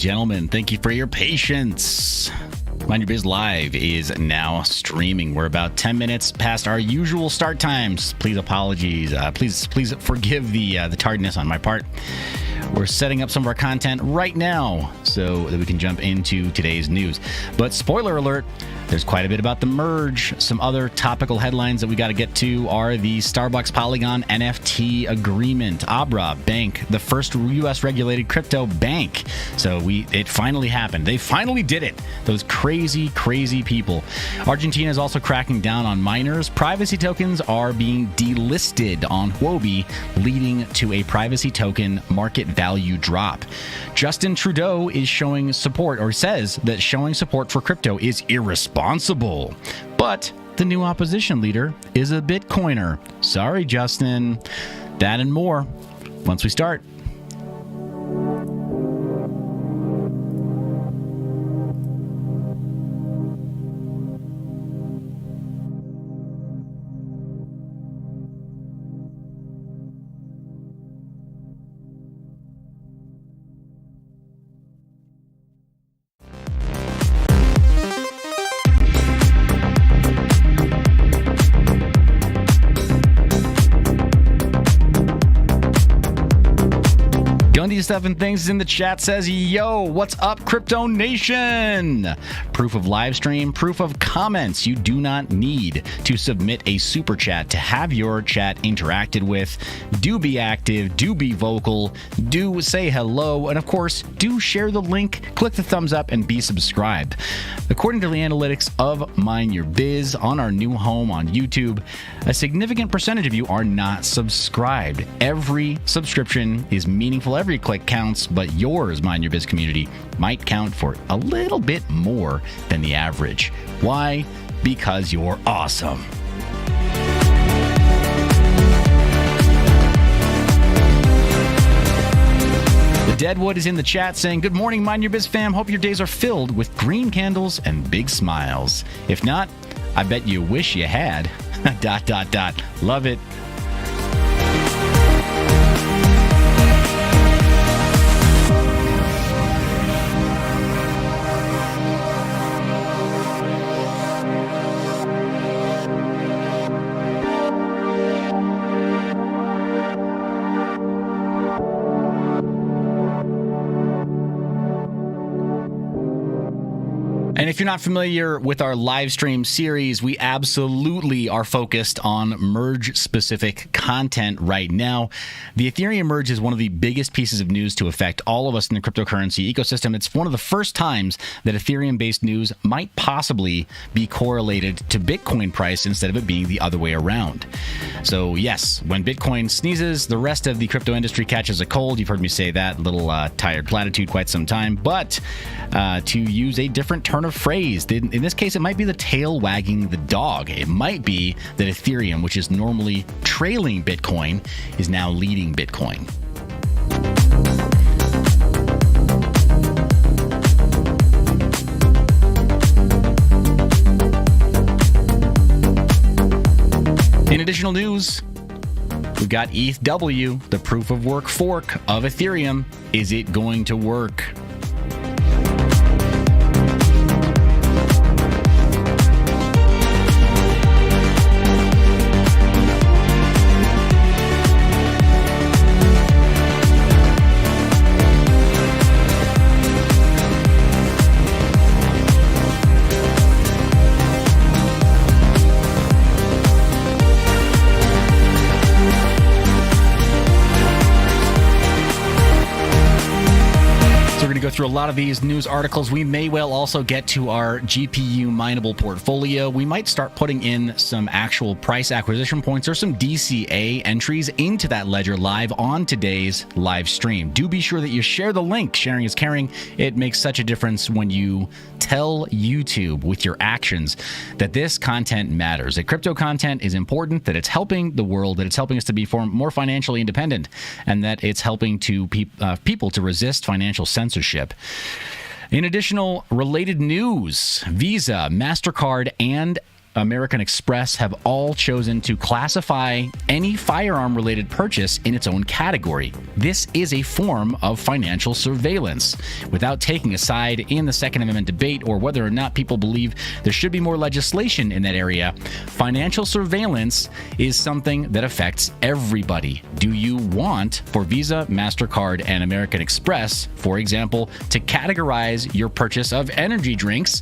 gentlemen, thank you for your patience. Mind Your Biz Live is now streaming. We're about 10 minutes past our usual start times. Please apologies. Please forgive the tardiness on my part. We're setting up some of our content right now so that we can jump into today's news. But spoiler alert, there's quite a bit about the merge. Some other topical headlines that we got to get to are the Starbucks Polygon NFT agreement. Abra Bank, the first U.S. regulated crypto bank. So it finally happened. They finally did it. Those crazy, crazy people. Argentina is also cracking down on miners. Privacy tokens are being delisted on Huobi, leading to a privacy token market value drop. Justin Trudeau is showing support, or says that showing support for crypto is irresponsible. But the new opposition leader is a Bitcoiner. Sorry, Justin. That and more once we start. Seven Things in the chat says, yo, what's up, Crypto Nation? Proof of live stream, proof of comments. You do not need to submit a super chat to have your chat interacted with. Do be active, do be vocal, do say hello, and of course, do share the link, click the thumbs up, and be subscribed. According to the analytics of Mind Your Biz on our new home on YouTube, a significant percentage of you are not subscribed. Every subscription is meaningful, every click counts, but yours, Mind Your Biz community, might count for a little bit more than the average. Why? Because you're awesome. The Deadwood is in the chat saying, good morning, Mind Your Biz fam. Hope your days are filled with green candles and big smiles. If not, I bet you wish you had. ... Love it. And if you're not familiar with our live stream series, we absolutely are focused on merge-specific content right now. The Ethereum merge is one of the biggest pieces of news to affect all of us in the cryptocurrency ecosystem. It's one of the first times that Ethereum-based news might possibly be correlated to Bitcoin price instead of it being the other way around. So yes, when Bitcoin sneezes, the rest of the crypto industry catches a cold. You've heard me say that little tired platitude quite some time. But to use a different turn of phrase, in this case, it might be the tail wagging the dog. It might be that Ethereum, which is normally trailing Bitcoin, is now leading Bitcoin. In additional news, we've got ETHW, the proof of work fork of Ethereum. Is it going to work? Go through a lot of these news articles. We may well also get to our GPU mineable portfolio. We might start putting in some actual price acquisition points or some DCA entries into that ledger live on today's live stream. Do be sure that you share the link. Sharing is caring. It makes such a difference when you tell YouTube with your actions that this content matters, that crypto content is important, that it's helping the world, that it's helping us to be more financially independent, and that it's helping to people to resist financial censorship. In additional related news, Visa, MasterCard, and American Express have all chosen to classify any firearm-related purchase in its own category. This is a form of financial surveillance. Without taking a side in the Second Amendment debate or whether or not people believe there should be more legislation in that area, financial surveillance is something that affects everybody. Do you want for Visa, MasterCard, and American Express, for example, to categorize your purchase of energy drinks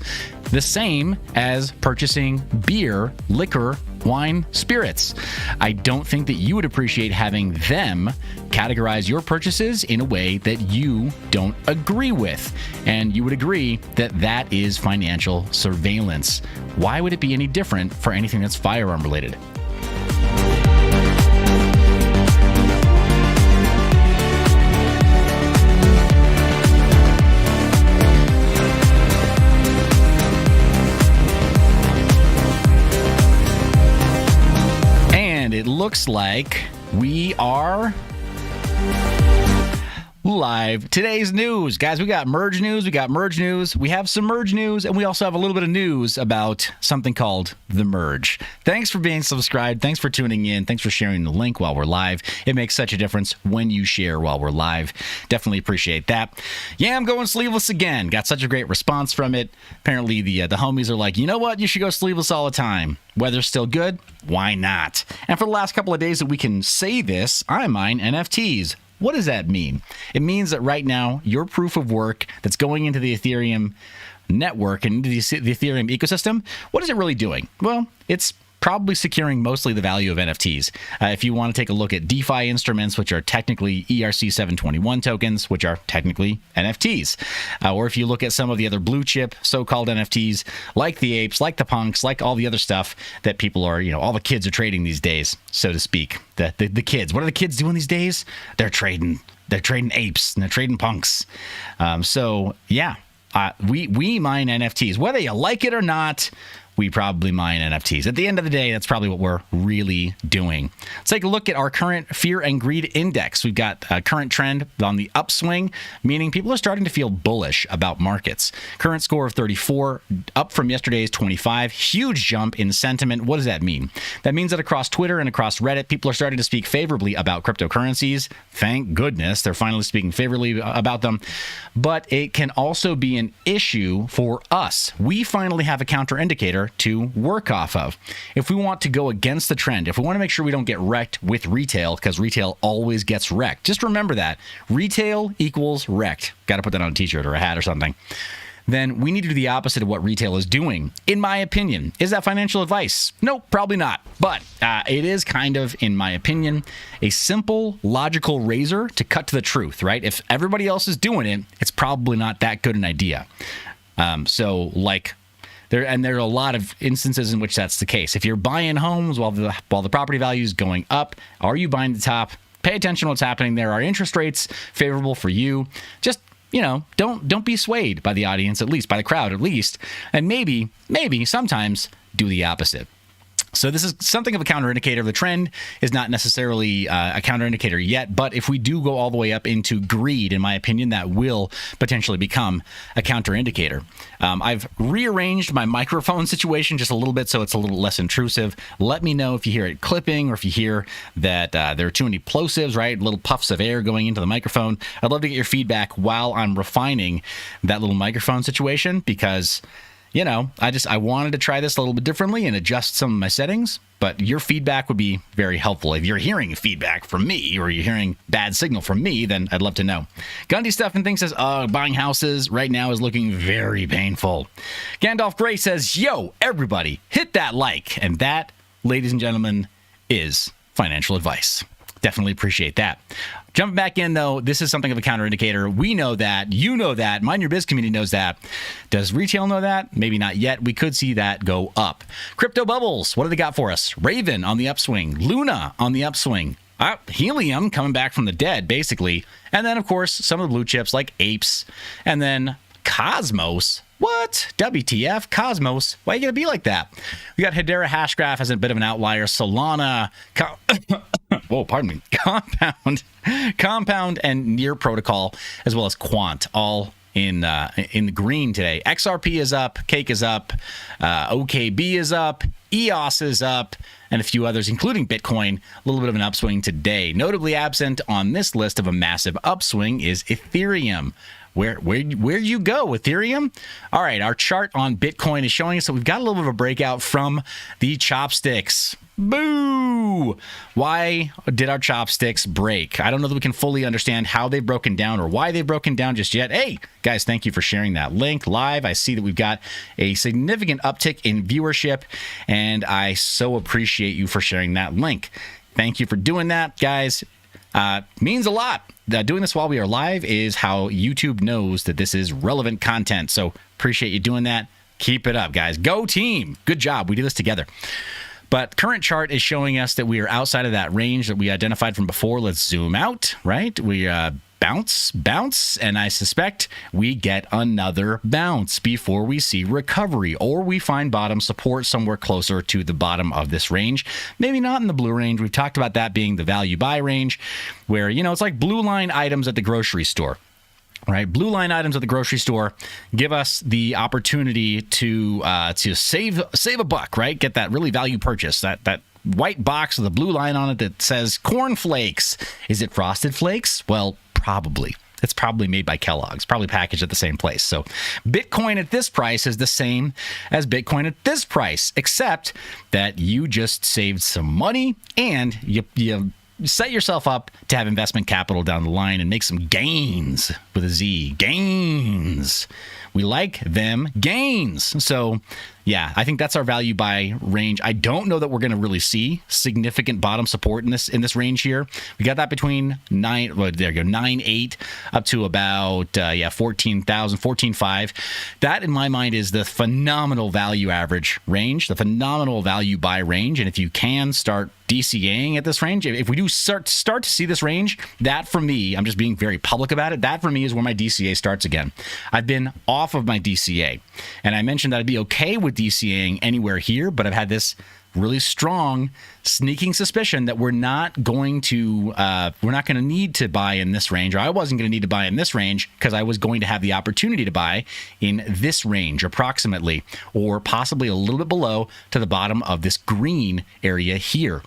the same as purchasing beer, liquor, wine, spirits? I don't think that you would appreciate having them categorize your purchases in a way that you don't agree with. And you would agree that that is financial surveillance. Why would it be any different for anything that's firearm related? It looks like we are live. Today's news. Guys, we got merge news. We have some merge news, and we also have a little bit of news about something called the merge. Thanks for being subscribed. Thanks for tuning in. Thanks for sharing the link while we're live. It makes such a difference when you share while we're live. Definitely appreciate that. Yeah, I'm going sleeveless again. Got such a great response from it. Apparently, the homies are like, you know what? You should go sleeveless all the time. Weather's still good? Why not? And for the last couple of days that we can say this, I mine NFTs. What does that mean? It means that right now, your proof of work that's going into the Ethereum network and into the Ethereum ecosystem, what is it really doing? Well, it's probably securing mostly the value of NFTs. If you want to take a look at DeFi instruments, which are technically ERC 721 tokens, which are technically NFTs. Or if you look at some of the other blue chip so-called NFTs, like the apes, like the punks, like all the other stuff that people are, all the kids are trading these days, so to speak. The kids. What are the kids doing these days? They're trading apes and they're trading punks. We mine NFTs. Whether you like it or not, we probably mine NFTs. At the end of the day, that's probably what we're really doing. Let's take a look at our current fear and greed index. We've got a current trend on the upswing, meaning people are starting to feel bullish about markets. Current score of 34, up from yesterday's 25. Huge jump in sentiment. What does that mean? That means that across Twitter and across Reddit, people are starting to speak favorably about cryptocurrencies. Thank goodness they're finally speaking favorably about them. But it can also be an issue for us. We finally have a counter indicator to work off of. If we want to go against the trend, if we want to make sure we don't get wrecked with retail, because retail always gets wrecked. Just remember that. Retail equals wrecked. Got to put that on a t-shirt or a hat or something. Then we need to do the opposite of what retail is doing, in my opinion. Is that financial advice? Nope, probably not. But it is kind of, in my opinion, a simple, logical razor to cut to the truth, right? If everybody else is doing it, it's probably not that good an idea. There are a lot of instances in which that's the case. If you're buying homes while the property value is going up, are you buying the top? Pay attention to what's happening there. Are interest rates favorable for you? Just don't be swayed by the audience, at least by the crowd, at least, and maybe sometimes do the opposite. So this is something of a counterindicator. The trend is not necessarily a counterindicator yet, but if we do go all the way up into greed, in my opinion, that will potentially become a counterindicator. I've rearranged my microphone situation just a little bit so it's a little less intrusive. Let me know if you hear it clipping or if you hear that there are too many plosives, right? Little puffs of air going into the microphone. I'd love to get your feedback while I'm refining that little microphone situation because I wanted to try this a little bit differently and adjust some of my settings, but your feedback would be very helpful. If you're hearing feedback from me or you're hearing bad signal from me, then I'd love to know. Gundy Stuff and Things says, buying houses right now is looking very painful. Gandalf Gray says, yo, everybody, hit that like. And that, ladies and gentlemen, is financial advice. Definitely appreciate that. Jumping back in, though, this is something of a counterindicator. We know that. You know that. Mind Your Biz community knows that. Does retail know that? Maybe not yet. We could see that go up. Crypto bubbles. What do they got for us? Raven on the upswing. Luna on the upswing. Helium coming back from the dead, basically. And then, of course, some of the blue chips like Apes. And then Cosmos. What? WTF? Cosmos? Why are you going to be like that? We got Hedera Hashgraph as a bit of an outlier. Solana. Compound and Near Protocol, as well as Quant, all in the green today. XRP is up. Cake is up. OKB is up. EOS is up, and a few others, including Bitcoin, a little bit of an upswing today. Notably absent on this list of a massive upswing is Ethereum. Where you go, Ethereum? All right, our chart on Bitcoin is showing us that we've got a little bit of a breakout from the chopsticks. Boo! Why did our chopsticks break? I don't know that we can fully understand how they've broken down or why they've broken down just yet. Hey, guys, thank you for sharing that link live. I see that we've got a significant uptick in viewership, and I so appreciate you for sharing that link. Thank you for doing that, guys. Means a lot. Doing this while we are live is how YouTube knows that this is relevant content. So appreciate you doing that. Keep it up, guys. Go team. Good job. We do this together. But current chart is showing us that we are outside of that range that we identified from before. Let's zoom out, right? We bounce, and I suspect we get another bounce before we see recovery, or we find bottom support somewhere closer to the bottom of this range. Maybe not in the blue range. We've talked about that being the value buy range, where, you know, it's like blue line items at the grocery store. Right, blue line items at the grocery store give us the opportunity to save a buck. Right, get that really value purchase. That white box with a blue line on it that says corn flakes. Is it Frosted Flakes? Well, probably. It's probably made by Kellogg's, probably packaged at the same place. So Bitcoin at this price is the same as Bitcoin at this price, except that you just saved some money and you set yourself up to have investment capital down the line and make some gains with a Z. Gains. We like them gains. So, yeah, I think that's our value buy range. I don't know that we're going to really see significant bottom support in this range here. We got that between 9.8 up to about 14,000, 14.5. That in my mind is the phenomenal value average range, the phenomenal value buy range. And if you can start DCAing at this range, if we do start to see this range, that for me, I'm just being very public about it, that for me is where my DCA starts again. I've been off of my DCA, and I mentioned that I'd be okay with DCAing anywhere here, but I've had this really strong sneaking suspicion that we're not going to need to buy in this range, or I wasn't going to need to buy in this range because I was going to have the opportunity to buy in this range approximately, or possibly a little bit below to the bottom of this green area here.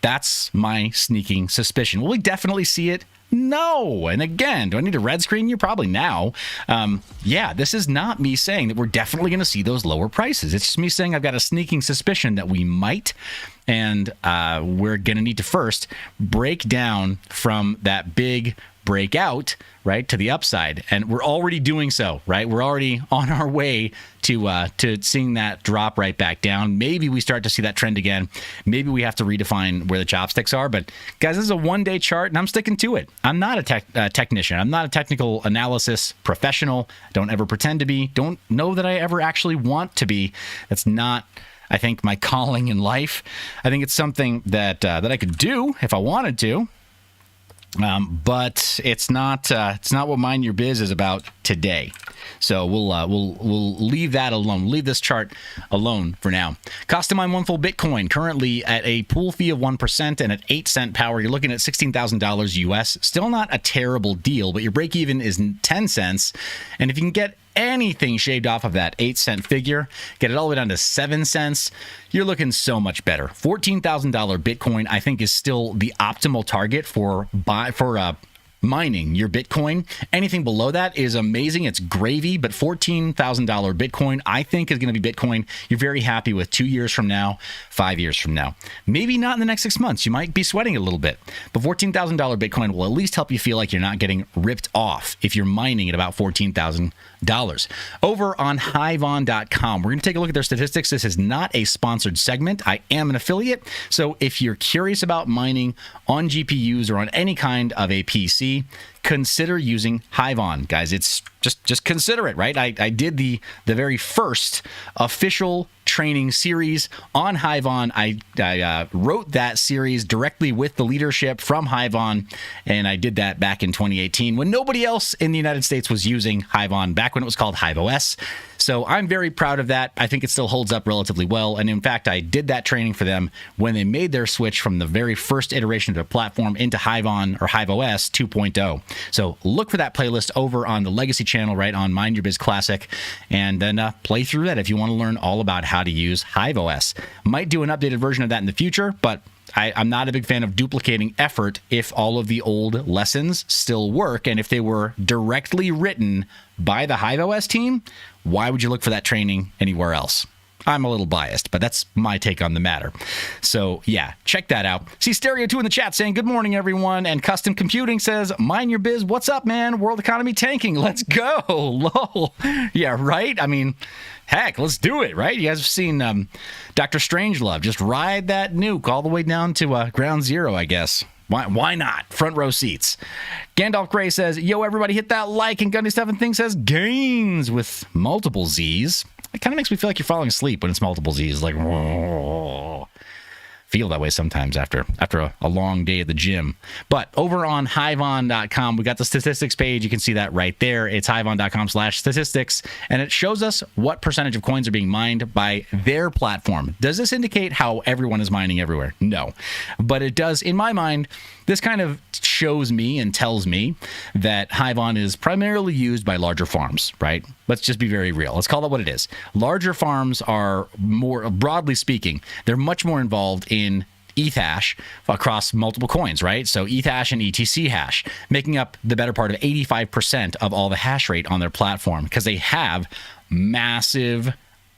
That's my sneaking suspicion. Will we definitely see it? No. And again, do I need a red screen? You probably now. This is not me saying that we're definitely going to see those lower prices. It's just me saying I've got a sneaking suspicion that we might, and we're going to need to first break down from that big breakout, right, to the upside. And we're already doing so, right? We're already on our way to seeing that drop right back down. Maybe we start to see that trend again. Maybe we have to redefine where the chopsticks are. But guys, this is a one-day chart, and I'm sticking to it. I'm not a technician. I'm not a technical analysis professional. Don't ever pretend to be. Don't know that I ever actually want to be. That's not, I think, my calling in life. I think it's something that I could do if I wanted to. But it's not what Mind Your Biz is about today. So we'll leave that alone. Leave this chart alone for now. Cost to mine one full Bitcoin currently at a pool fee of 1% and at 8-cent power. You're looking at $16,000 US. Still not a terrible deal, but your break even is 10 cents. And if you can get anything shaved off of that 8-cent figure, get it all the way down to 7 cents, you're looking so much better. $14,000 Bitcoin, I think, is still the optimal target for mining your Bitcoin. Anything below that is amazing. It's gravy, but $14,000 Bitcoin, I think, is going to be Bitcoin you're very happy with 2 years from now, 5 years from now. Maybe not in the next 6 months. You might be sweating a little bit, but $14,000 Bitcoin will at least help you feel like you're not getting ripped off if you're mining at about $14,000. Over on Hivon.com, we're going to take a look at their statistics. This is not a sponsored segment. I am an affiliate. So if you're curious about mining on GPUs or on any kind of a PC, consider using Hivon, guys. It's just consider it, right? I did the very first official training series on Hivon. I wrote that series directly with the leadership from Hivon, and I did that back in 2018 when nobody else in the United States was using Hivon, back when it was called HiveOS. So I'm very proud of that. I think it still holds up relatively well. And in fact, I did that training for them when they made their switch from the very first iteration of their platform into Hivon or HiveOS 2.0. So look for that playlist over on the Legacy channel, right on Mind Your Biz Classic, and then play through that if you want to learn all about how how to use HiveOS. Might do an updated version of that in the future, but I'm not a big fan of duplicating effort if all of the old lessons still work. And if they were directly written by the HiveOS team, why would you look for that training anywhere else? I'm a little biased, but that's my take on the matter. So, yeah, check that out. See Stereo 2 in the chat saying, good morning, everyone. And Custom Computing says, mind your biz. What's up, man? World economy tanking. Let's go. Lol. Yeah, right? I mean, heck, let's do it, right? You guys have seen Dr. Strangelove just ride that nuke all the way down to ground zero, I guess. Why not? Front row seats. Gandalf Gray says, yo, everybody hit that like. And Gundy Stuff and Things says, gains with multiple Z's. It kind of makes me feel like you're falling asleep when it's multiple Z's. Like, whoa. Feel that way sometimes after a long day at the gym. But over on hivon.com, we got the statistics page. You can see that right there. It's hivon.com/statistics, and it shows us what percentage of coins are being mined by their platform. Does this indicate how everyone is mining everywhere? No. But it does, in my mind, this kind of shows me and tells me that Hivon is primarily used by larger farms, right? Let's just be very real. Let's call it what it is. Larger farms are more, broadly speaking, they're much more involved in ETH hash across multiple coins, right? So ETH hash and ETC hash making up the better part of 85% of all the hash rate on their platform because they have massive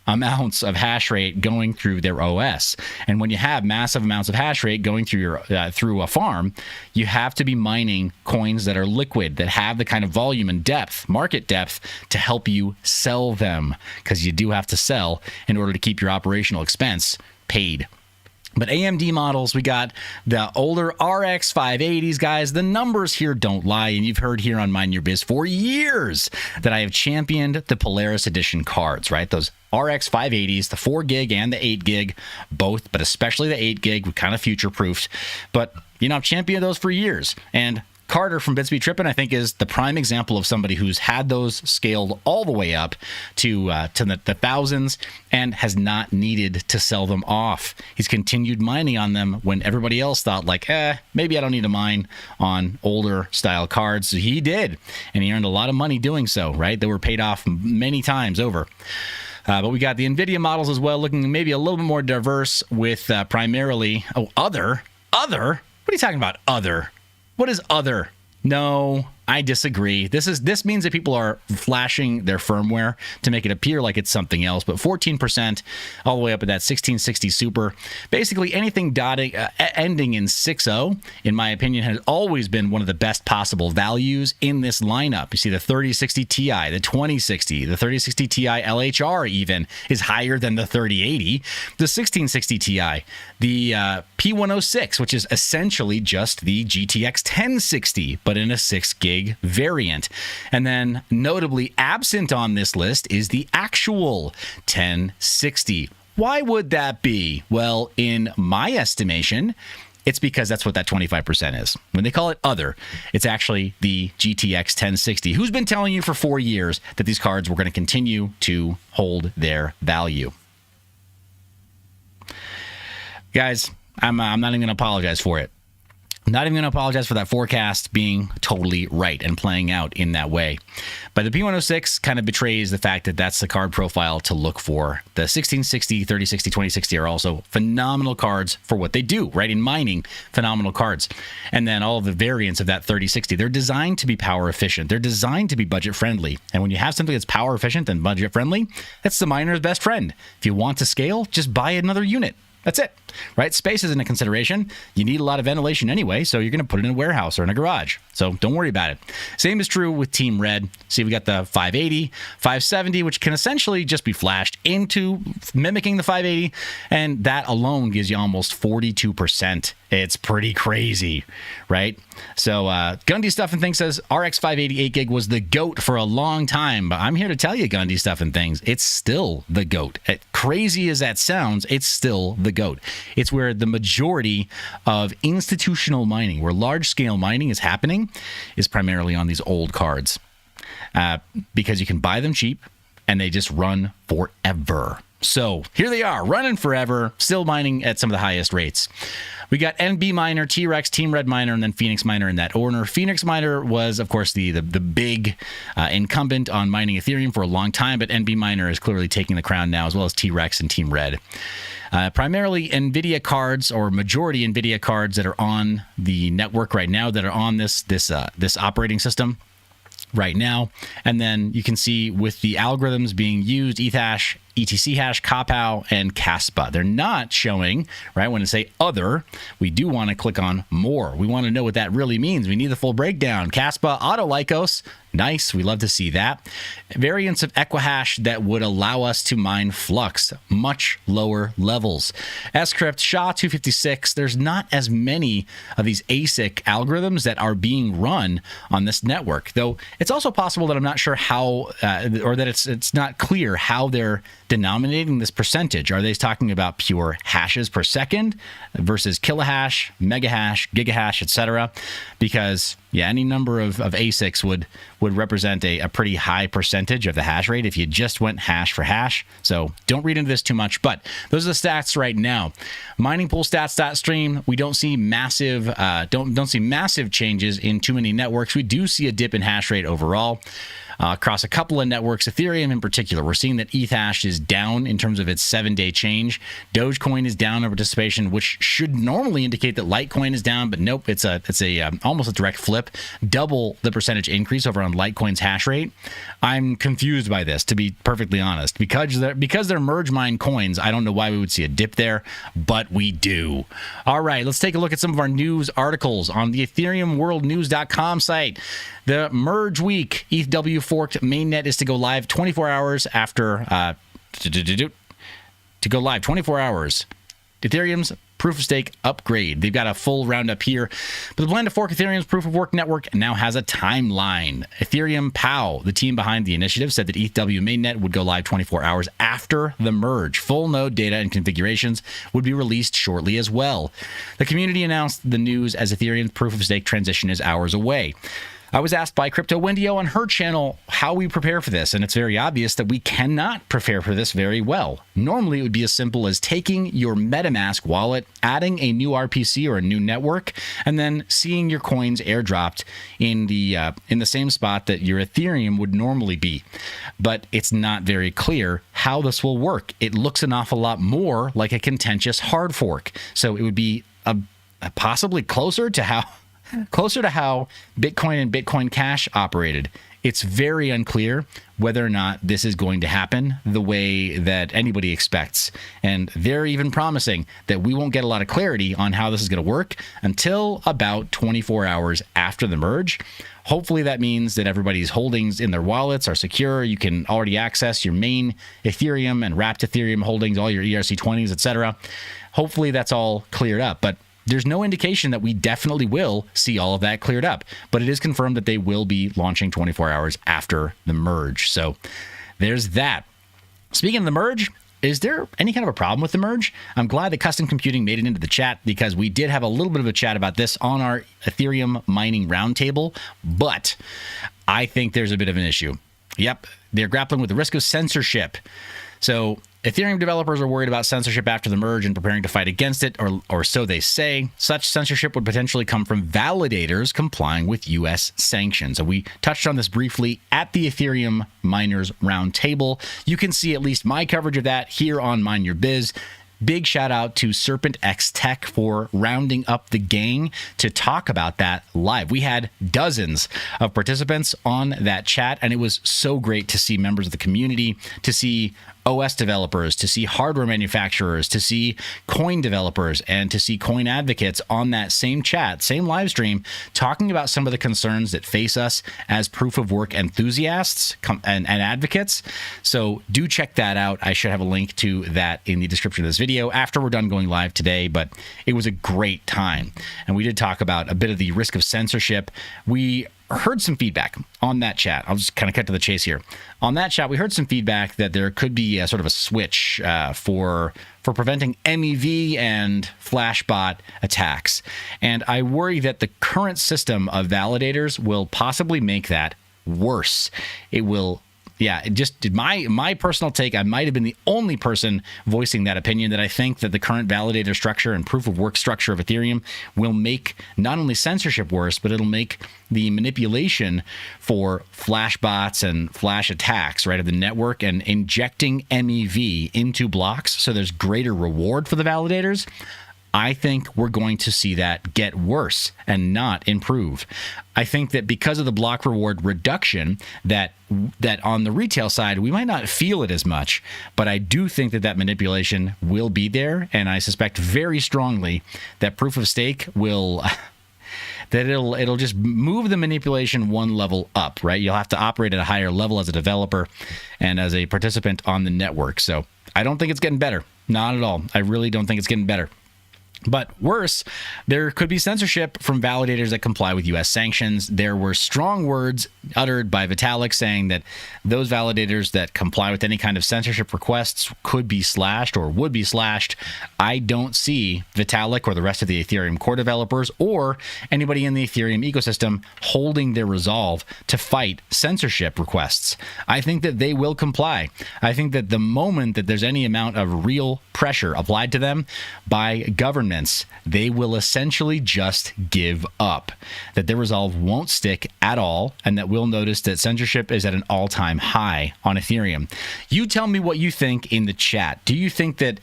amounts of hash rate going through their OS. And when you have massive amounts of hash rate going through your through a farm, you have to be mining coins that are liquid, that have the kind of volume and depth, market depth, to help you sell them, because you do have to sell in order to keep your operational expense paid. But AMD models, we got the older RX 580s, guys. The numbers here don't lie, and you've heard here on Mind Your Biz for years that I have championed the Polaris Edition cards, right? Those RX 580s, the 4 gig and the 8 gig, both, but especially the 8 gig, we kind of future-proofed. But, you know, I've championed those for years, and Carter from Bitsby Trippin', I think, is the prime example of somebody who's had those scaled all the way up to the thousands and has not needed to sell them off. He's continued mining on them when everybody else thought, like, maybe I don't need to mine on older style cards. So he did, and he earned a lot of money doing so, right? They were paid off many times over. But we got the NVIDIA models as well, looking maybe a little bit more diverse with primarily, other? What are you talking about, other? What is other? No, I disagree. This means that people are flashing their firmware to make it appear like it's something else. But 14% all the way up at that 1660 Super. Basically, anything ending in 60, in my opinion, has always been one of the best possible values in this lineup. You see the 3060 Ti, the 2060, the 3060 Ti LHR even is higher than the 3080. The 1660 Ti, the P106, which is essentially just the GTX 1060, but in a 6 gig variant. And then notably absent on this list is the actual 1060. Why would that be? Well, in my estimation, it's because that's what that 25% is. When they call it other, it's actually the GTX 1060. Who's been telling you for 4 years that these cards were going to continue to hold their value? Guys, I'm not even going to apologize for it. Not even going to apologize for that forecast being totally right and playing out in that way. But the P106 kind of betrays the fact that that's the card profile to look for. The 1660, 3060, 2060 are also phenomenal cards for what they do, right? In mining, phenomenal cards. And then all of the variants of that 3060, they're designed to be power efficient. They're designed to be budget friendly. And when you have something that's power efficient and budget friendly, that's the miner's best friend. If you want to scale, just buy another unit. That's it, right? Space isn't a consideration. You need a lot of ventilation anyway, so you're going to put it in a warehouse or in a garage. So don't worry about it. Same is true with Team Red. See, we got the 580, 570, which can essentially just be flashed into mimicking the 580, and that alone gives you almost 42%. It's pretty crazy, right? So Gundy Stuff and Things says RX 580 8 gig was the GOAT for a long time, but I'm here to tell you, Gundy Stuff and Things, it's still the GOAT. Crazy as that sounds, it's still the GOAT. It's where the majority of institutional mining, where large-scale mining is happening, is primarily on these old cards because you can buy them cheap and they just run forever. So here they are, running forever, still mining at some of the highest rates. We got NB Miner, T-Rex, Team Red Miner, and then Phoenix Miner in that order. Phoenix Miner was, of course, the big incumbent on mining Ethereum for a long time, but NB Miner is clearly taking the crown now, as well as T-Rex and Team Red. Primarily NVIDIA cards, or majority NVIDIA cards that are on the network right now, that are on this operating system right now. And then you can see with the algorithms being used, ETHASH, ETC hash, Kapow, and Caspa. They're not showing, right? When I say other, we do want to click on more. We want to know what that really means. We need the full breakdown. Caspa, Autolycos, nice. We love to see that. Variants of Equihash that would allow us to mine Flux, much lower levels. Scrypt, SHA-256. There's not as many of these ASIC algorithms that are being run on this network, though it's also possible that I'm not sure how, or that it's not clear how they're denominating this percentage. Are they talking about pure hashes per second versus kilohash, megahash, gigahash, etc.? Because any number of ASICs would represent a pretty high percentage of the hash rate if you just went hash for hash. So don't read into this too much, but those are the stats right now. Mining pool stats.stream. We don't see massive don't see massive changes in too many networks. We do see a dip in hash rate overall. Across a couple of networks, Ethereum in particular, we're seeing that ETHASH is down in terms of its 7-day change. Dogecoin is down in participation, which should normally indicate that Litecoin is down, but nope, it's almost a direct flip. Double the percentage increase over on Litecoin's hash rate. I'm confused by this, to be perfectly honest. Because they're merge mine coins, I don't know why we would see a dip there, but we do. All right, let's take a look at some of our news articles on the EthereumWorldNews.com site. The merge week, ETHW forked mainnet is to go live 24 hours after to go live 24 hours. Ethereum's proof of stake upgrade. They've got a full roundup here, but the plan to fork Ethereum's proof of work network now has a timeline. Ethereum POW, the team behind the initiative, said that ETHW mainnet would go live 24 hours after the merge. Full node data and configurations would be released shortly as well. The community announced the news as Ethereum's proof of stake transition is hours away. I was asked by Crypto Wendio on her channel how we prepare for this, and it's very obvious that we cannot prepare for this very well. Normally, it would be as simple as taking your MetaMask wallet, adding a new RPC or a new network, and then seeing your coins airdropped in the same spot that your Ethereum would normally be. But it's not very clear how this will work. It looks an awful lot more like a contentious hard fork. So it would be possibly closer to how Bitcoin and Bitcoin Cash operated. It's very unclear whether or not this is going to happen the way that anybody expects. And they're even promising that we won't get a lot of clarity on how this is going to work until about 24 hours after the merge. Hopefully that means that everybody's holdings in their wallets are secure. You can already access your main Ethereum and wrapped Ethereum holdings, all your ERC20s, etc. Hopefully that's all cleared up. But there's no indication that we definitely will see all of that cleared up, but it is confirmed that they will be launching 24 hours after the merge. So there's that. Speaking of the merge, is there any kind of a problem with the merge? I'm glad that Custom Computing made it into the chat, because we did have a little bit of a chat about this on our Ethereum mining roundtable, but I think there's a bit of an issue. Yep, they're grappling with the risk of censorship. So Ethereum developers are worried about censorship after the merge and preparing to fight against it, or so they say. Such censorship would potentially come from validators complying with U.S. sanctions. So we touched on this briefly at the Ethereum Miners Roundtable. You can see at least my coverage of that here on Mine Your Biz. Big shout out to Serpent X Tech for rounding up the gang to talk about that live. We had dozens of participants on that chat, and it was so great to see members of the community, to see OS developers, to see hardware manufacturers, to see coin developers, and to see coin advocates on that same chat, same live stream, talking about some of the concerns that face us as proof of work enthusiasts and advocates. So do check that out. I should have a link to that in the description of this video after we're done going live today, but it was a great time. And we did talk about a bit of the risk of censorship. We heard some feedback on that chat. I'll just kind of cut to the chase here. On that chat, we heard some feedback that there could be a sort of a switch for preventing MEV and Flashbot attacks. And I worry that the current system of validators will possibly make that worse. It will Yeah, just my personal take. I might have been the only person voicing that opinion, that I think that the current validator structure and proof of work structure of Ethereum will make not only censorship worse, but it'll make the manipulation for flash bots and flash attacks, right, of the network and injecting MEV into blocks so there's greater reward for the validators. I think we're going to see that get worse and not improve. I think that because of the block reward reduction, that on the retail side, we might not feel it as much, but I do think that manipulation will be there, and I suspect very strongly that proof of stake will... that it'll just move the manipulation one level up, right? You'll have to operate at a higher level as a developer and as a participant on the network. So I don't think it's getting better. Not at all. I really don't think it's getting better. But worse, there could be censorship from validators that comply with U.S. sanctions. There were strong words uttered by Vitalik saying that those validators that comply with any kind of censorship requests could be slashed or would be slashed. I don't see Vitalik or the rest of the Ethereum core developers or anybody in the Ethereum ecosystem holding their resolve to fight censorship requests. I think that they will comply. I think that the moment that there's any amount of real pressure applied to them by governments, they will essentially just give up, that their resolve won't stick at all, and that we'll notice that censorship is at an all-time high on Ethereum. You tell me what you think in the chat. Do you think that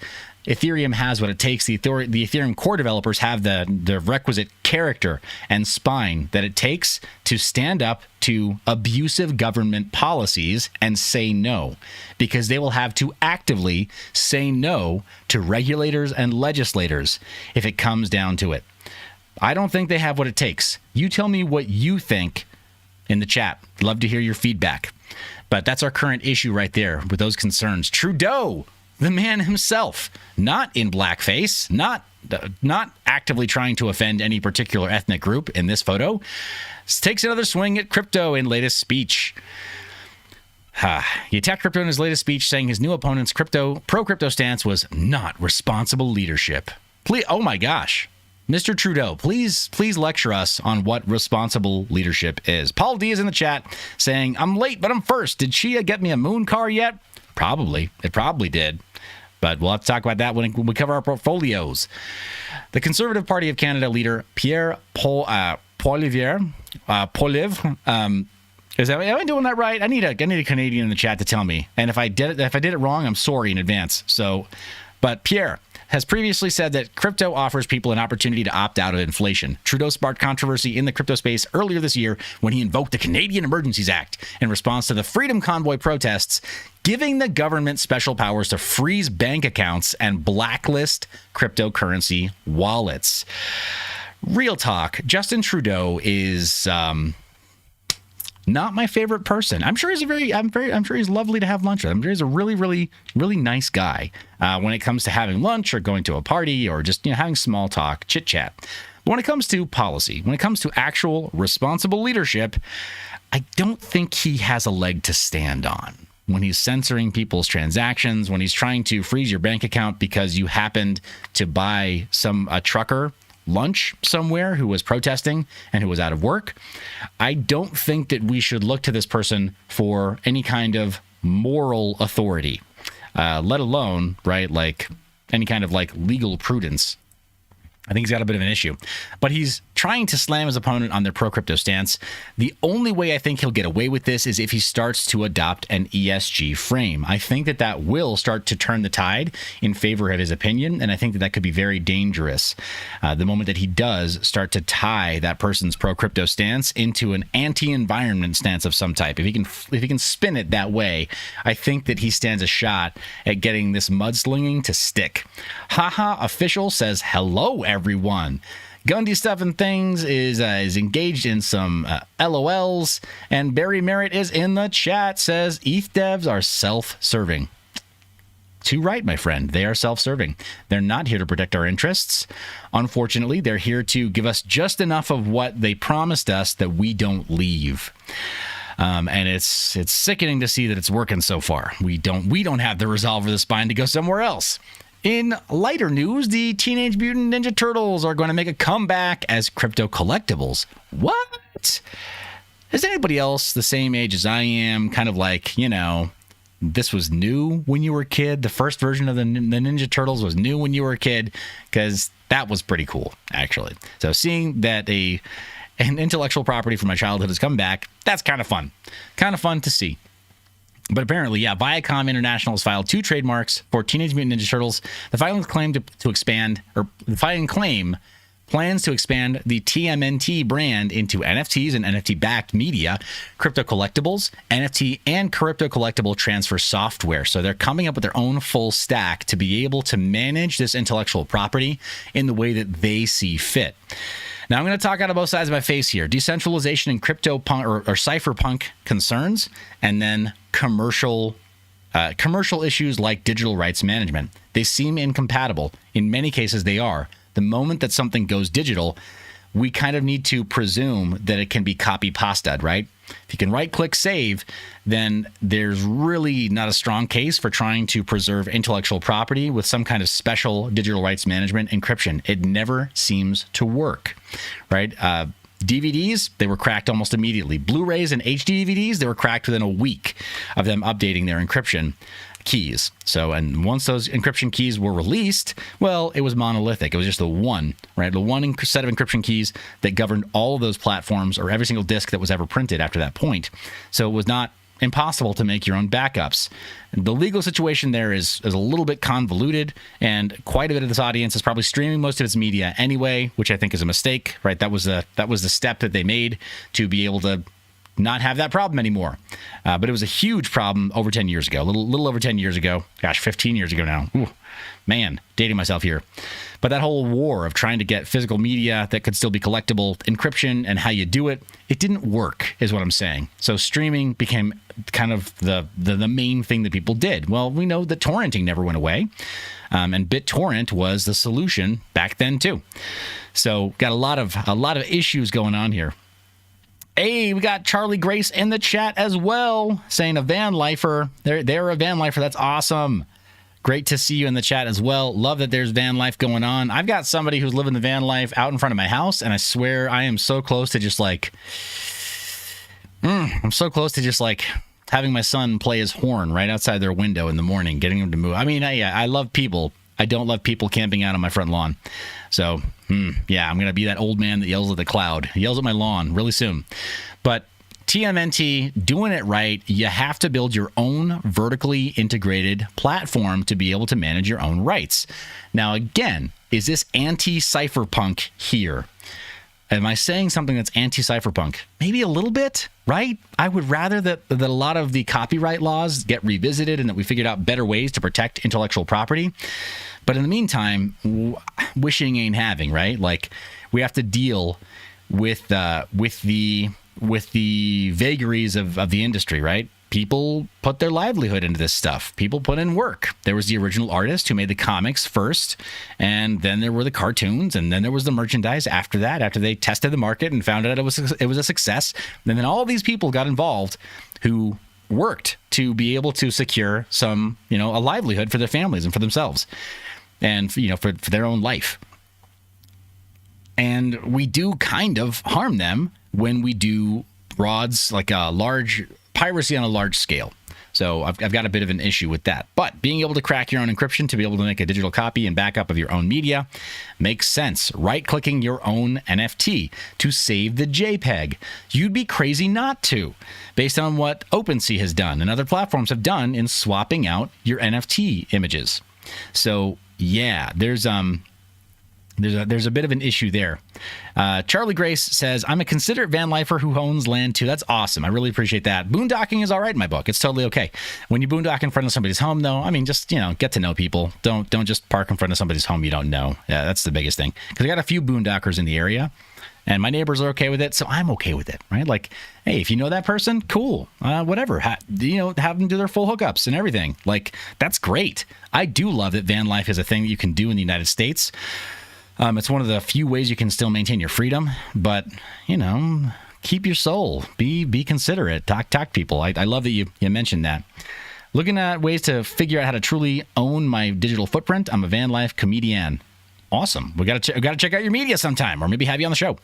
Ethereum has what it takes, the Ethereum core developers have the requisite character and spine that it takes to stand up to abusive government policies and say no? Because they will have to actively say no to regulators and legislators if it comes down to it. I don't think they have what it takes. You tell me what you think in the chat. Love to hear your feedback. But that's our current issue right there with those concerns. Trudeau, the man himself, not in blackface, not actively trying to offend any particular ethnic group in this photo, takes another swing at crypto in latest speech. He attacked crypto in his latest speech, saying his new opponent's pro-crypto stance was not responsible leadership. Please, oh my gosh. Mr. Trudeau, please lecture us on what responsible leadership is. Paul D is in the chat saying, I'm late, but I'm first. Did Chia get me a moon car yet? Probably. It probably did. But we'll have to talk about that when we cover our portfolios. The Conservative Party of Canada leader Pierre Poilievre, am I doing that right? I need a Canadian in the chat to tell me. And if I did it wrong, I'm sorry in advance. But Pierre has previously said that crypto offers people an opportunity to opt out of inflation. Trudeau sparked controversy in the crypto space earlier this year when he invoked the Canadian Emergencies Act in response to the Freedom Convoy protests, giving the government special powers to freeze bank accounts and blacklist cryptocurrency wallets. Real talk, Justin Trudeau is not my favorite person. I'm sure he's I'm sure he's lovely to have lunch with. I'm sure he's a really, really, really nice guy when it comes to having lunch or going to a party or just having small talk, chit chat. But when it comes to policy, when it comes to actual responsible leadership, I don't think he has a leg to stand on. When he's censoring people's transactions, when he's trying to freeze your bank account because you happened to buy a trucker lunch somewhere who was protesting and who was out of work, I don't think that we should look to this person for any kind of moral authority, let alone, right, like any kind of like legal prudence. I think he's got a bit of an issue. But he's trying to slam his opponent on their pro-crypto stance. The only way I think he'll get away with this is if he starts to adopt an ESG frame. I think that will start to turn the tide in favor of his opinion, and I think that could be very dangerous. The moment that he does start to tie that person's pro-crypto stance into an anti-environment stance of some type, if he can spin it that way, I think that he stands a shot at getting this mudslinging to stick. Haha Official says, hello, everyone. Gundy Stuff and Things is engaged in some LOLs, and Barry Merritt is in the chat, says ETH devs are self-serving. Too right, my friend. They are self-serving. They're not here to protect our interests. Unfortunately, they're here to give us just enough of what they promised us that we don't leave. And it's sickening to see that it's working so far. We don't have the resolve or the spine to go somewhere else. In lighter news, the Teenage Mutant Ninja Turtles are going to make a comeback as crypto collectibles. What? is anybody else the same age as I am? Kind of like, this was new when you were a kid. The first version of the Ninja Turtles was new when you were a kid, because that was pretty cool, actually. So seeing that an intellectual property from my childhood has come back, that's kind of fun. Kind of fun to see. But apparently, Viacom International has filed 2 trademarks for Teenage Mutant Ninja Turtles. The filing claim plans to expand the TMNT brand into NFTs and NFT-backed media, crypto collectibles, NFT, and crypto collectible transfer software. So they're coming up with their own full stack to be able to manage this intellectual property in the way that they see fit. Now, I'm going to talk out of both sides of my face here. Decentralization and CryptoPunk or cypherpunk concerns, and then commercial issues like digital rights management. They seem incompatible. In many cases, they are. The moment that something goes digital, we kind of need to presume that it can be copy-pasted, right? If you can right-click save, then there's really not a strong case for trying to preserve intellectual property with some kind of special digital rights management encryption. It never seems to work, right? DVDs, they were cracked almost immediately. Blu-rays and HD DVDs, they were cracked within a week of them updating their encryption keys. So, and once those encryption keys were released, well, it was monolithic. It was just the one set of encryption keys that governed all of those platforms or every single disk that was ever printed after that point. So it was not impossible to make your own backups. The legal situation there is a little bit convoluted, and quite a bit of this audience is probably streaming most of its media anyway, which I think is a mistake, right? That was the step that they made to be able to not have that problem anymore. But it was a huge problem over 10 years ago, a little over 10 years ago. Gosh, 15 years ago now. Ooh, man, dating myself here. But that whole war of trying to get physical media that could still be collectible, encryption, and how you do it, it didn't work, is what I'm saying. So streaming became kind of the main thing that people did. Well, we know that torrenting never went away. And BitTorrent was the solution back then too. So got a lot of issues going on here. Hey, we got Charlie Grace in the chat as well, saying a van lifer. They're a van lifer. That's awesome. Great to see you in the chat as well. Love that there's van life going on. I've got somebody who's living the van life out in front of my house, and I swear I am so close to just having my son play his horn right outside their window in the morning, getting him to move. I mean, I love people. I don't love people camping out on my front lawn. So, yeah, I'm going to be that old man that yells at the cloud. He yells at my lawn really soon. But TMNT, doing it right, you have to build your own vertically integrated platform to be able to manage your own rights. Now, again, is this anti-cypherpunk here? Am I saying something that's anti-cypherpunk? Maybe a little bit, right? I would rather that a lot of the copyright laws get revisited and that we figured out better ways to protect intellectual property. But in the meantime, wishing ain't having, right? Like, we have to deal with the vagaries of the industry, right? People put their livelihood into this stuff. People put in work. There was the original artist who made the comics first, and then there were the cartoons, and then there was the merchandise after that, after they tested the market and found out it was a success. And then all these people got involved who worked to be able to secure some, a livelihood for their families and for themselves and, for their own life. And we do kind of harm them when we do frauds, like a large piracy on a large scale. So I've got a bit of an issue with that. But being able to crack your own encryption to be able to make a digital copy and backup of your own media makes sense. Right-clicking your own NFT to save the JPEG. You'd be crazy not to, based on what OpenSea has done and other platforms have done in swapping out your NFT images. So yeah, there's a bit of an issue there. Charlie Grace says, I'm a considerate van lifer who owns land too. That's awesome. I really appreciate that. Boondocking is all right in my book. It's totally okay. When you boondock in front of somebody's home, though, I mean, just, get to know people. Don't just park in front of somebody's home you don't know. Yeah, that's the biggest thing. Because I got a few boondockers in the area, and my neighbors are okay with it, so I'm okay with it, right? Like, hey, if you know that person, cool. Whatever. Have them do their full hookups and everything. Like, that's great. I do love that van life is a thing that you can do in the United States. It's one of the few ways you can still maintain your freedom, but, keep your soul. Be considerate. Talk people. I love that you mentioned that. Looking at ways to figure out how to truly own my digital footprint. I'm a van life comedian. Awesome. We got to check out your media sometime, or maybe have you on the show.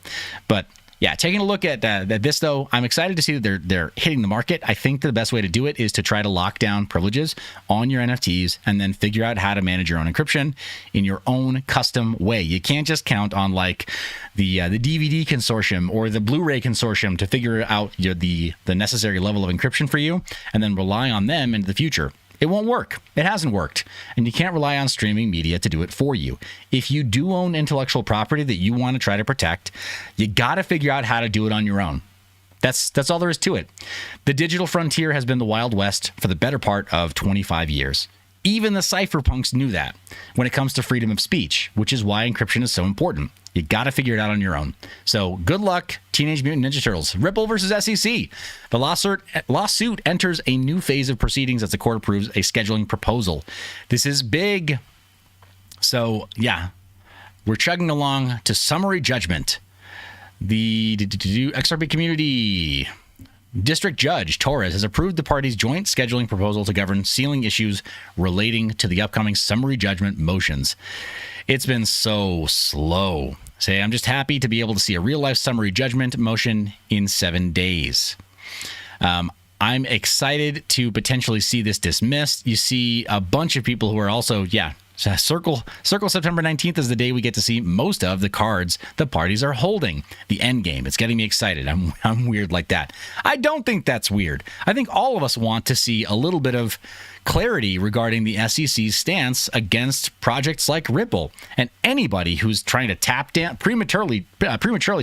But yeah, taking a look at this, though, I'm excited to see that they're hitting the market. I think the best way to do it is to try to lock down privileges on your NFTs and then figure out how to manage your own encryption in your own custom way. You can't just count on like the DVD consortium or the Blu-ray consortium to figure out the necessary level of encryption for you and then rely on them into the future. It won't work. It hasn't worked. And you can't rely on streaming media to do it for you. If you do own intellectual property that you want to try to protect, you got to figure out how to do it on your own. That's all there is to it. The digital frontier has been the Wild West for the better part of 25 years. Even the cypherpunks knew that when it comes to freedom of speech, which is why encryption is so important. You got to figure it out on your own. So good luck, Teenage Mutant Ninja Turtles. Ripple versus SEC. The lawsuit enters a new phase of proceedings as the court approves a scheduling proposal. This is big. So, yeah, we're chugging along to summary judgment. The XRP community District Judge Torres has approved the parties' joint scheduling proposal to govern sealing issues relating to the upcoming summary judgment motions. It's been so slow. Say, I'm just happy to be able to see a real-life summary judgment motion in 7 days. I'm excited to potentially see this dismissed. You see a bunch of people who are also, circle September 19th is the day we get to see most of the cards the parties are holding. The end game. It's getting me excited. I'm weird like that. I don't think that's weird. I think all of us want to see a little bit of clarity regarding the SEC's stance against projects like Ripple, and anybody who's trying to prematurely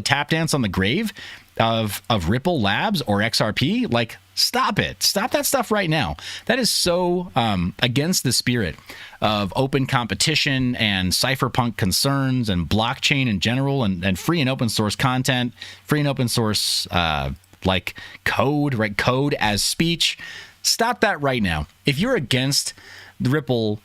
tap dance on the grave of Ripple Labs or XRP, like, stop it. Stop that stuff right now. That is so against the spirit of open competition and cypherpunk concerns and blockchain in general and free and open source content, free and open source like code, right? Code as speech. Stop that right now. If you're against the Ripple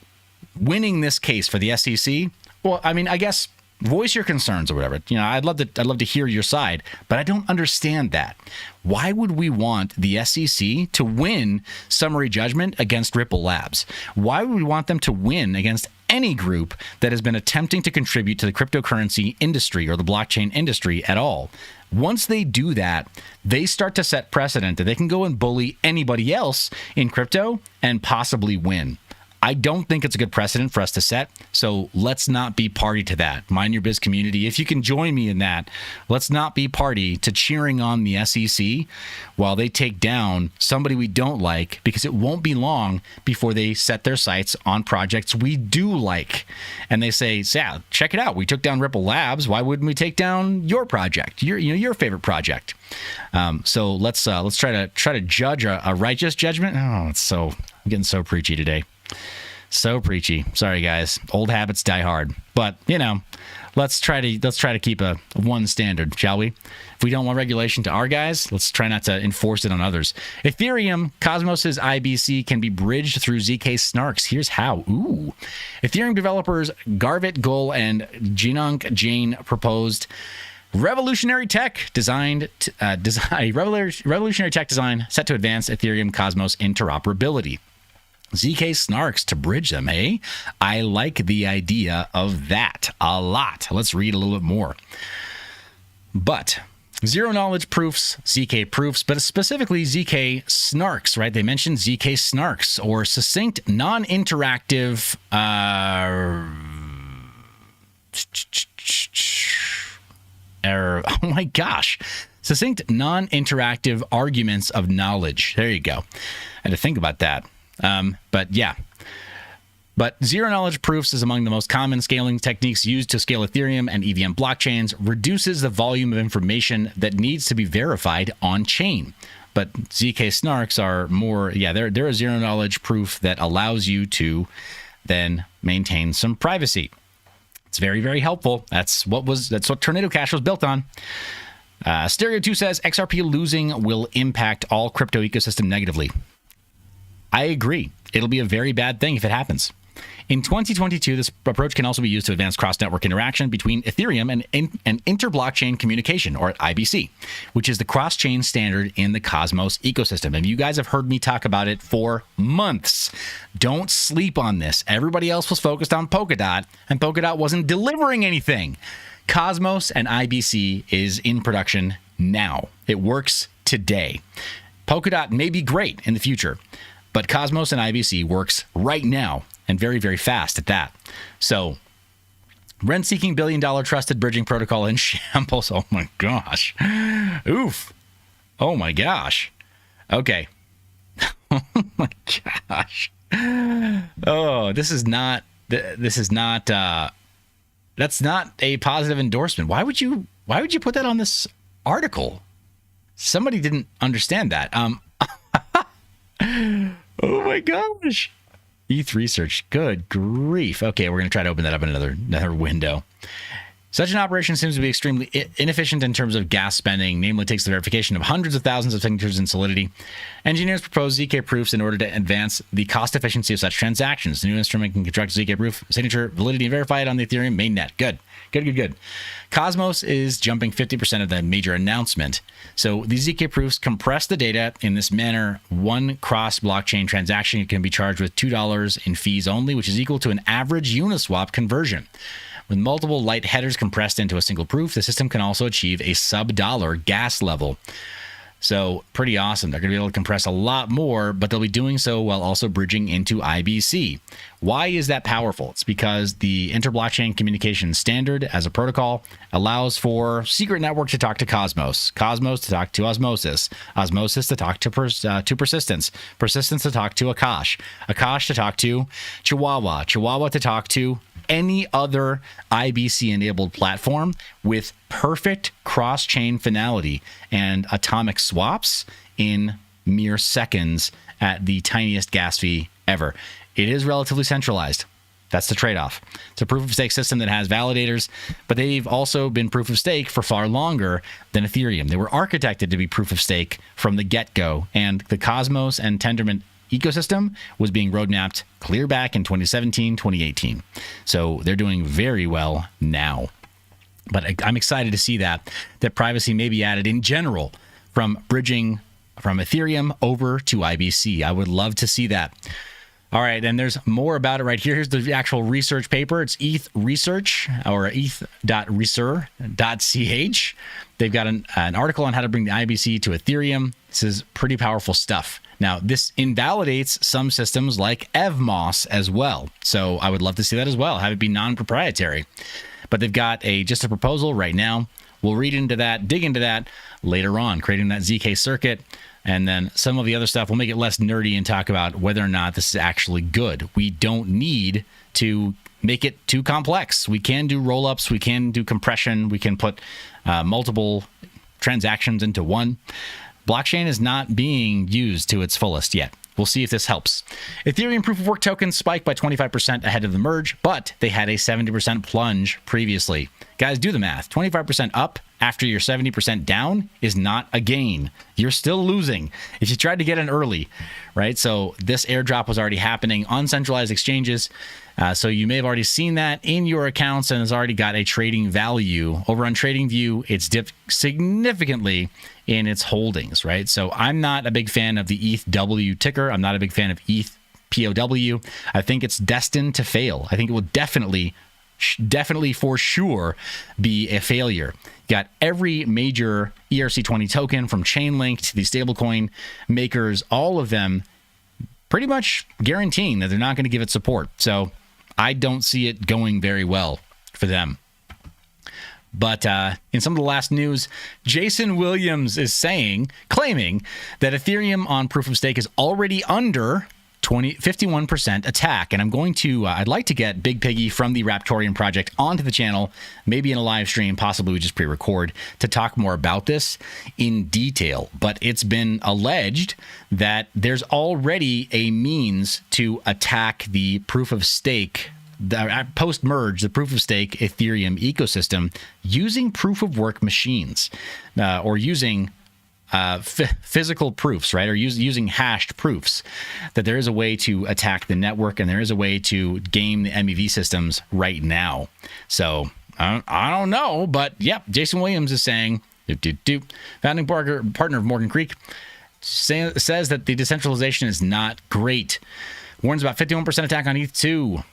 winning this case for the SEC, well, I mean, I guess voice your concerns or whatever. You know, I'd love to hear your side, but I don't understand that. Why would we want the SEC to win summary judgment against Ripple Labs? Why would we want them to win against any group that has been attempting to contribute to the cryptocurrency industry or the blockchain industry at all? Once they do that, they start to set precedent that they can go and bully anybody else in crypto and possibly win. I don't think it's a good precedent for us to set, so let's not be party to that. Mind Your Biz community, if you can join me in that, let's not be party to cheering on the SEC while they take down somebody we don't like, because it won't be long before they set their sights on projects we do like. And they say, yeah, check it out. We took down Ripple Labs. Why wouldn't we take down your project, your favorite project? So let's try to judge a righteous judgment. Oh, I'm getting so preachy today. So preachy. Sorry, guys. Old habits die hard. But, let's try to keep a one standard, shall we? If we don't want regulation to our guys, let's try not to enforce it on others. Ethereum, Cosmos's IBC can be bridged through ZK snarks. Here's how. Ooh. Ethereum developers Garvit Gul and Jinunk Jain proposed revolutionary tech design set to advance Ethereum Cosmos interoperability. ZK snarks to bridge them, eh? I like the idea of that a lot. Let's read a little bit more. But zero knowledge proofs, ZK proofs, but specifically ZK snarks, right? They mentioned ZK snarks, or succinct non-interactive oh my gosh. Succinct non-interactive arguments of knowledge. There you go. I had to think about that. But zero knowledge proofs is among the most common scaling techniques used to scale Ethereum and EVM blockchains, reduces the volume of information that needs to be verified on chain. But ZK snarks are more, they're a zero knowledge proof that allows you to then maintain some privacy. It's very, very helpful. That's what Tornado Cash was built on. Stereo 2 says XRP losing will impact all crypto ecosystem negatively. I agree. It'll be a very bad thing if it happens. In 2022, this approach can also be used to advance cross-network interaction between Ethereum and inter-blockchain communication, or IBC, which is the cross-chain standard in the Cosmos ecosystem. And you guys have heard me talk about it for months. Don't sleep on this. Everybody else was focused on Polkadot, and Polkadot wasn't delivering anything. Cosmos and IBC is in production now. It works today. Polkadot may be great in the future, but Cosmos and IBC works right now, and very, very fast at that. So, rent-seeking billion-dollar trusted bridging protocol in shambles. Oh my gosh. Oof. Oh my gosh. Okay. Oh my gosh. Oh, that's not a positive endorsement. Why would you put that on this article? Somebody didn't understand that. Oh my gosh. ETH research. Good grief. Okay, we're going to try to open that up in another window. Such an operation seems to be extremely inefficient in terms of gas spending, namely takes the verification of hundreds of thousands of signatures in Solidity. Engineers propose ZK proofs in order to advance the cost efficiency of such transactions. The new instrument can construct ZK proof, signature, validity, and verify it on the Ethereum mainnet. Good. Cosmos is jumping 50% of the major announcement. So these ZK proofs compress the data in this manner. One cross-blockchain transaction can be charged with $2 in fees only, which is equal to an average Uniswap conversion. With multiple light headers compressed into a single proof, the system can also achieve a sub-dollar gas level. So pretty awesome. They're going to be able to compress a lot more, but they'll be doing so while also bridging into IBC. Why is that powerful? It's because the interblockchain communication standard as a protocol allows for Secret Network to talk to Cosmos, Cosmos to talk to Osmosis, Osmosis to talk to Persistence, Persistence to talk to Akash, Akash to talk to Chihuahua, Chihuahua to talk to any other IBC-enabled platform with perfect cross-chain finality and atomic swaps in mere seconds at the tiniest gas fee ever. It is relatively centralized. That's the trade-off. It's a proof-of-stake system that has validators, but they've also been proof-of-stake for far longer than Ethereum. They were architected to be proof-of-stake from the get-go, and the Cosmos and Tendermint ecosystem was being roadmapped clear back in 2017, 2018. So they're doing very well now. But I'm excited to see that privacy may be added in general from bridging from Ethereum over to IBC. I would love to see that. All right, and there's more about it right here. Here's the actual research paper. It's ETH Research, or eth.research.ch. They've got an article on how to bring the IBC to Ethereum. This is pretty powerful stuff. Now, this invalidates some systems like Evmos as well. So I would love to see that as well, have it be non-proprietary. But they've got just a proposal right now. We'll read into that, dig into that later on, creating that ZK circuit. And then some of the other stuff, we'll make it less nerdy and talk about whether or not this is actually good. We don't need to make it too complex. We can do rollups. We can do compression. We can put multiple transactions into one. Blockchain is not being used to its fullest yet. We'll see if this helps. Ethereum proof-of-work tokens spiked by 25% ahead of the merge, but they had a 70% plunge previously. Guys, do the math. 25% up after you're 70% down is not a gain. You're still losing if you tried to get in early, right? So this airdrop was already happening on centralized exchanges. So you may have already seen that in your accounts and has already got a trading value. Over on TradingView, it's dipped significantly in its holdings, right? So I'm not a big fan of the ETHW ticker. I'm not a big fan of ETH POW. I think it's destined to fail. I think it will definitely for sure be a failure. Got every major ERC20 token from Chainlink to the stablecoin makers, all of them pretty much guaranteeing that they're not going to give it support. So I don't see it going very well for them. But in some of the last news, Jason Williams is claiming that Ethereum on proof of stake is already under 51% attack. And I'm going to, I'd like to get Big Piggy from the Raptorian project onto the channel, maybe in a live stream, possibly we just pre-record, to talk more about this in detail. But it's been alleged that there's already a means to attack the proof of stake, post-merge, the proof of stake Ethereum ecosystem using proof of work machines, or using physical proofs, right? Or using hashed proofs, that there is a way to attack the network and there is a way to game the MEV systems right now. So I don't know, but yep, Jason Williams is saying, founding partner of Morgan Creek, says that the decentralization is not great. Warns about 51% attack on ETH2.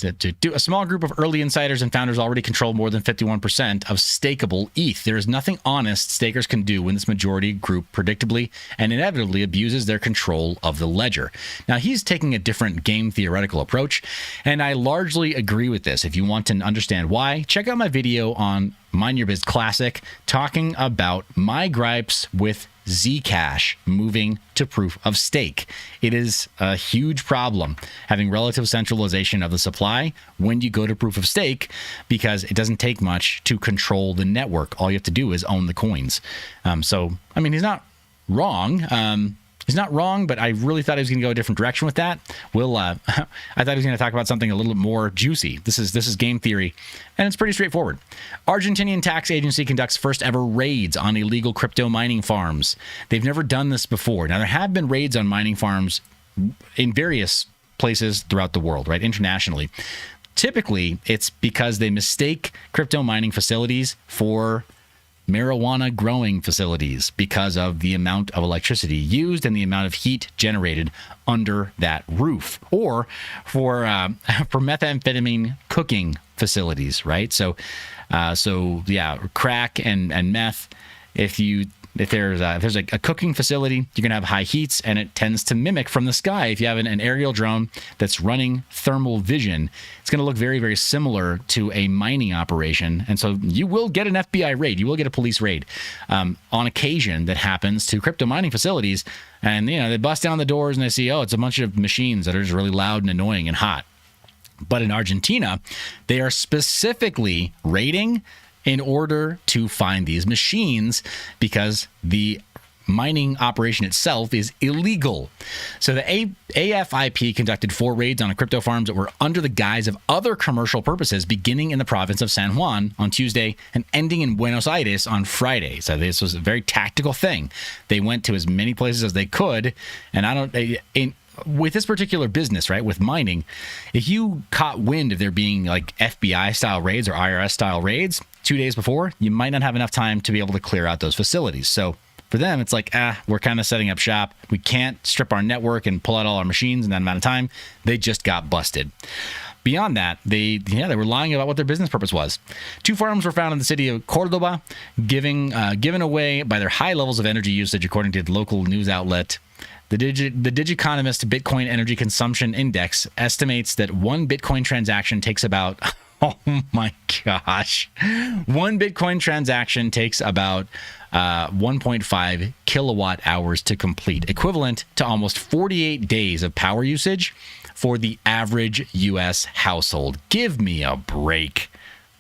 to do. A small group of early insiders and founders already control more than 51% of stakeable ETH. There is nothing honest stakers can do when this majority group predictably and inevitably abuses their control of the ledger. Now, he's taking a different game theoretical approach, and I largely agree with this. If you want to understand why, check out my video on Mind Your Biz Classic talking about my gripes with Zcash moving to proof of stake. It is a huge problem having relative centralization of the supply when you go to proof of stake, because it doesn't take much to control the network. All you have to do is own the coins. So, I mean, he's not wrong. He's not wrong, but I really thought he was going to go a different direction with that. I thought he was going to talk about something a little bit more juicy. This is game theory, and it's pretty straightforward. Argentinian tax agency conducts first ever raids on illegal crypto mining farms. They've never done this before. Now, there have been raids on mining farms in various places throughout the world, right, internationally. Typically, it's because they mistake crypto mining facilities for marijuana growing facilities because of the amount of electricity used and the amount of heat generated under that roof, or for methamphetamine cooking facilities, right? So yeah, crack and meth. If there's a cooking facility, you're going to have high heats, and it tends to mimic from the sky. If you have an aerial drone that's running thermal vision, it's going to look very, very similar to a mining operation. And so you will get an FBI raid. You will get a police raid on occasion that happens to crypto mining facilities. And, they bust down the doors and they see, oh, it's a bunch of machines that are just really loud and annoying and hot. But in Argentina, they are specifically raiding in order to find these machines because the mining operation itself is illegal. So the AFIP conducted 4 raids on crypto farms that were under the guise of other commercial purposes, beginning in the province of San Juan on Tuesday and ending in Buenos Aires on Friday. So this was a very tactical thing. They went to as many places as they could, and with this particular business, right, with mining, if you caught wind of there being like FBI style raids or IRS style raids 2 days before, you might not have enough time to be able to clear out those facilities. So for them, it's like, we're kind of setting up shop. We can't strip our network and pull out all our machines in that amount of time. They just got busted. Beyond that, they were lying about what their business purpose was. 2 farms were found in the city of Cordoba, given away by their high levels of energy usage, according to the local news outlet. The Digiconomist Bitcoin Energy Consumption Index estimates that one Bitcoin transaction takes about, oh my gosh, one Bitcoin transaction takes about 1.5 kilowatt hours to complete, equivalent to almost 48 days of power usage for the average U.S. household. Give me a break.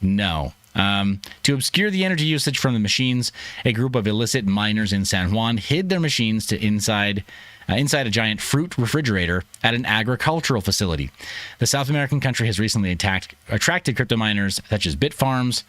No. To obscure the energy usage from the machines, a group of illicit miners in San Juan hid their machines inside a giant fruit refrigerator at an agricultural facility. The South American country has recently attracted crypto miners such as Bitfarms,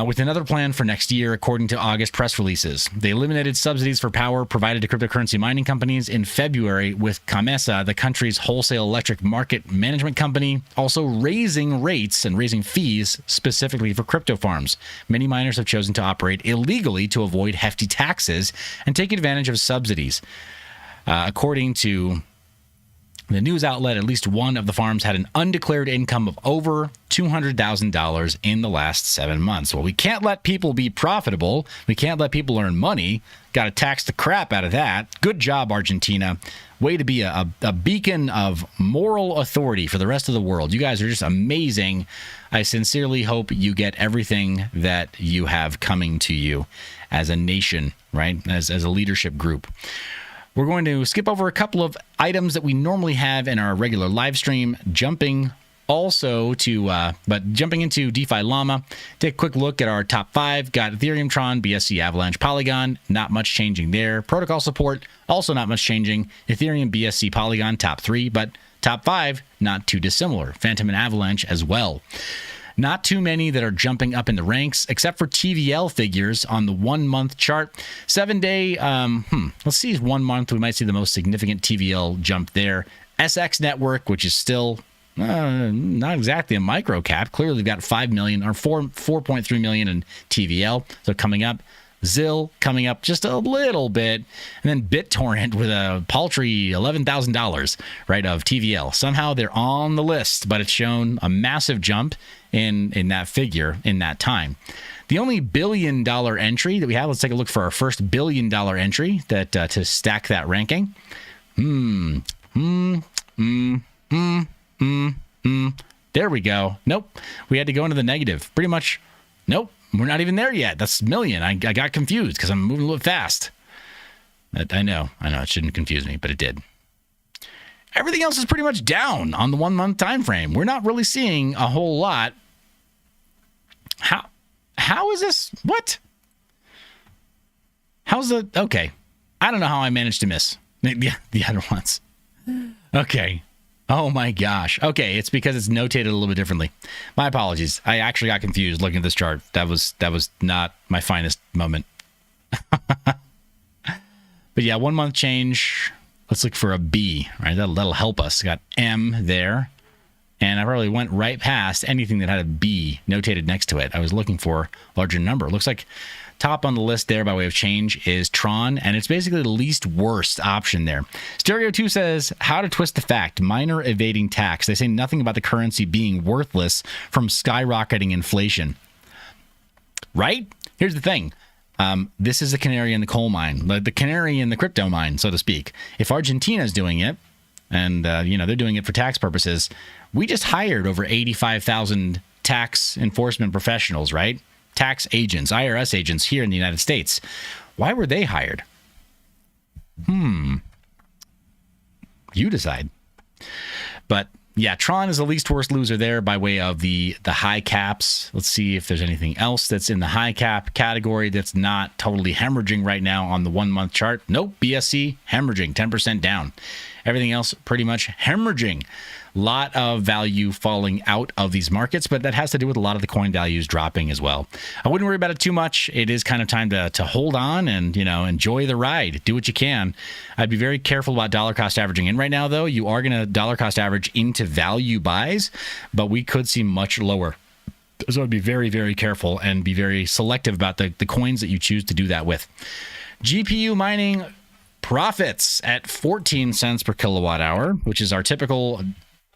with another plan for next year, according to August press releases. They eliminated subsidies for power provided to cryptocurrency mining companies in February, with Camesa, the country's wholesale electric market management company, also raising rates and raising fees specifically for crypto farms. Many miners have chosen to operate illegally to avoid hefty taxes and take advantage of subsidies. According to the news outlet, at least one of the farms had an undeclared income of over $200,000 in the last 7 months. Well, we can't let people be profitable. We can't let people earn money. Got to tax the crap out of that. Good job, Argentina. Way to be a beacon of moral authority for the rest of the world. You guys are just amazing. I sincerely hope you get everything that you have coming to you as a nation, right? As a leadership group. We're going to skip over a couple of items that we normally have in our regular live stream, jumping into DeFi Llama. Take a quick look at our top 5. Got Ethereum, Tron, BSC, Avalanche, Polygon. Not much changing there. Protocol support, also not much changing. Ethereum, BSC, Polygon, top 3, but top 5, not too dissimilar. Phantom and Avalanche as well. Not too many that are jumping up in the ranks, except for TVL figures on the 1 month chart. 7-day, let's see, 1 month, we might see the most significant TVL jump there. SX Network, which is still not exactly a micro cap. Clearly, they've got 5 million or 4.3 million in TVL. So coming up, Zill coming up just a little bit, and then BitTorrent with a paltry $11,000, right, of TVL. Somehow they're on the list, but it's shown a massive jump in that figure in that time. The only $1 billion entry that we have, let's take a look for our first $1 billion entry that to stack that ranking. There we go. Nope. We had to go into the negative. Pretty much, nope. We're not even there yet. That's million. I got confused because I'm moving a little fast. I know. It shouldn't confuse me, but it did. Everything else is pretty much down on the 1 month time frame. We're not really seeing a whole lot. How is this? What? How's the... Okay. I don't know how I managed to miss the other ones. Okay. Oh my gosh. Okay, it's because it's notated a little bit differently. My apologies. I actually got confused looking at this chart. That was not my finest moment. But yeah, 1 month change. Let's look for a B, right? That'll help us. Got M there. And I probably went right past anything that had a B notated next to it. I was looking for a larger number. Looks like top on the list there by way of change is Tron, and it's basically the least worst option there. Stereo 2 says, how to twist the fact, minor evading tax. They say nothing about the currency being worthless from skyrocketing inflation. Right? Here's the thing. This is the canary in the coal mine, the canary in the crypto mine, so to speak. If Argentina's doing it, and they're doing it for tax purposes, we just hired over 85,000 tax enforcement professionals, right? Tax agents, IRS agents here in the United States. Why were they hired? You decide. But yeah, Tron is the least worst loser there by way of the high caps. Let's see if there's anything else that's in the high cap category that's not totally hemorrhaging right now on the 1 month chart. Nope, BSC hemorrhaging, 10% down. Everything else pretty much hemorrhaging. Lot of value falling out of these markets, but that has to do with a lot of the coin values dropping as well. I wouldn't worry about it too much. It is kind of time to hold on and, enjoy the ride. Do what you can. I'd be very careful about dollar cost averaging in right now, though. You are going to dollar cost average into value buys, but we could see much lower. So I'd be very, very careful and be very selective about the coins that you choose to do that with. GPU mining profits at 14 cents per kilowatt hour, which is our typical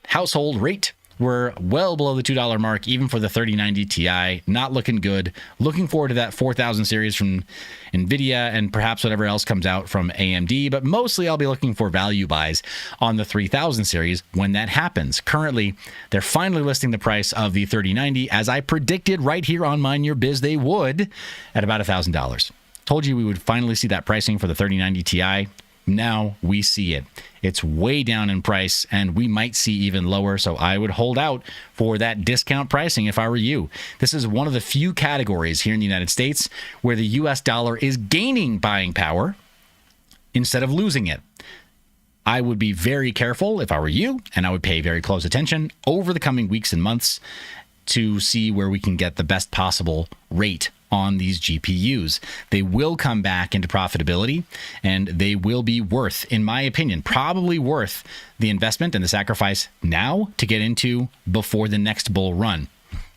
household rate. We're well below the $2 mark, even for the 3090 Ti. Not looking good. Looking forward to that 4000 series from NVIDIA and perhaps whatever else comes out from AMD. But mostly I'll be looking for value buys on the 3000 series when that happens. Currently, they're finally listing the price of the 3090, as I predicted right here on Mine Your Biz they would, at about $1,000. Told you we would finally see that pricing for the 3090 Ti. Now we see it. It's way down in price, and we might see even lower, so I would hold out for that discount pricing if I were you. This is one of the few categories here in the United States where the US dollar is gaining buying power instead of losing it. I would be very careful if I were you, and I would pay very close attention over the coming weeks and months to see where we can get the best possible rate on these GPUs. They will come back into profitability, and they will be worth, in my opinion, probably worth the investment and the sacrifice now to get into before the next bull run.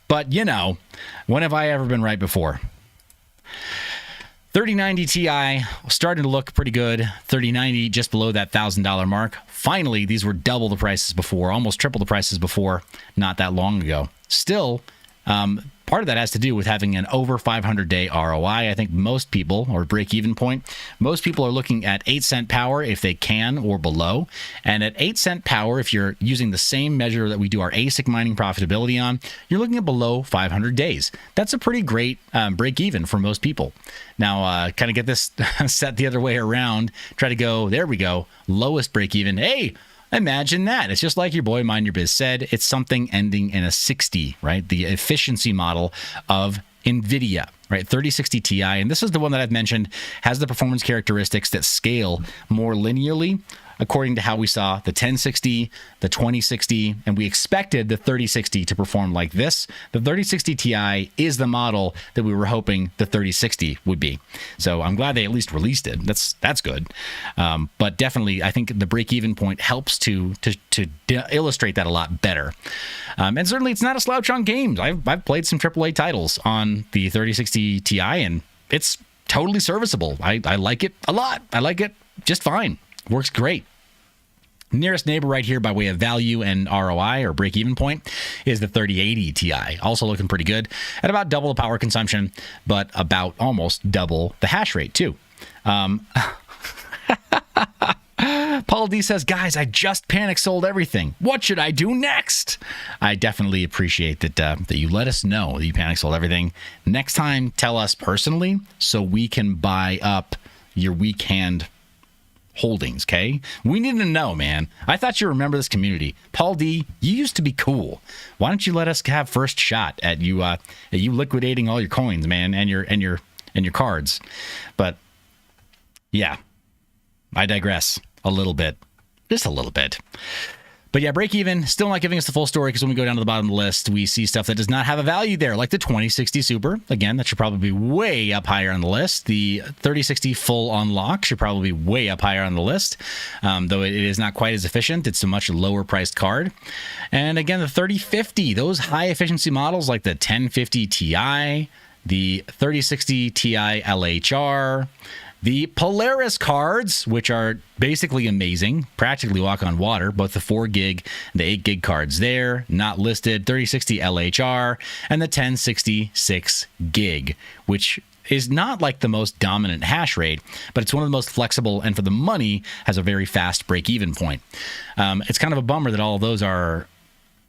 But, when have I ever been right before? 3090 Ti starting to look pretty good. 3090 just below that $1,000 mark. Finally, these were double the prices before, almost triple the prices before not that long ago. Still, part of that has to do with having an over 500-day ROI. I think most people, or break-even point, most people are looking at 8-cent power if they can or below. And at 8-cent power, if you're using the same measure that we do our ASIC mining profitability on, you're looking at below 500 days. That's a pretty great break-even for most people. Now, kind of get this set the other way around. Try to go, there we go, lowest break-even. Hey, imagine that. It's just like your boy Mind Your Biz said. It's something ending in a 60, right? The efficiency model of NVIDIA, right? 3060 Ti. And this is the one that I've mentioned has the performance characteristics that scale more linearly according to how we saw the 1060, the 2060, and we expected the 3060 to perform like this. The 3060 Ti is the model that we were hoping the 3060 would be. So I'm glad they at least released it. That's good. But definitely, I think the break-even point helps to illustrate that a lot better. And certainly, it's not a slouch on games. I've played some AAA titles on the 3060 Ti, and it's totally serviceable. I like it a lot. I like it just fine. Works great. Nearest neighbor right here by way of value and ROI or break-even point is the 3080 Ti. Also looking pretty good at about double the power consumption, but about almost double the hash rate too. Paul D says, guys, I just panic sold everything. What should I do next? I definitely appreciate that you let us know that you panic sold everything. Next time, tell us personally so we can buy up your weak hand holdings, okay? We need to know, man. I thought you remember this community. Paul D, you used to be cool. Why don't you let us have first shot at you liquidating all your coins, man, and your cards? But yeah, I digress a little bit. Just a little bit. But yeah, break even, still not giving us the full story because when we go down to the bottom of the list, we see stuff that does not have a value there, like the 2060 Super. Again, that should probably be way up higher on the list. The 3060 full unlock should probably be way up higher on the list, though it is not quite as efficient. It's a much lower priced card. And again, the 3050, those high efficiency models like the 1050 Ti, the 3060 Ti LHR, the Polaris cards, which are basically amazing, practically walk on water, both the 4 gig and the 8 gig cards there, not listed, 3060 LHR, and the 1066 gig, which is not like the most dominant hash rate, but it's one of the most flexible and for the money has a very fast break-even point. It's kind of a bummer that all of those are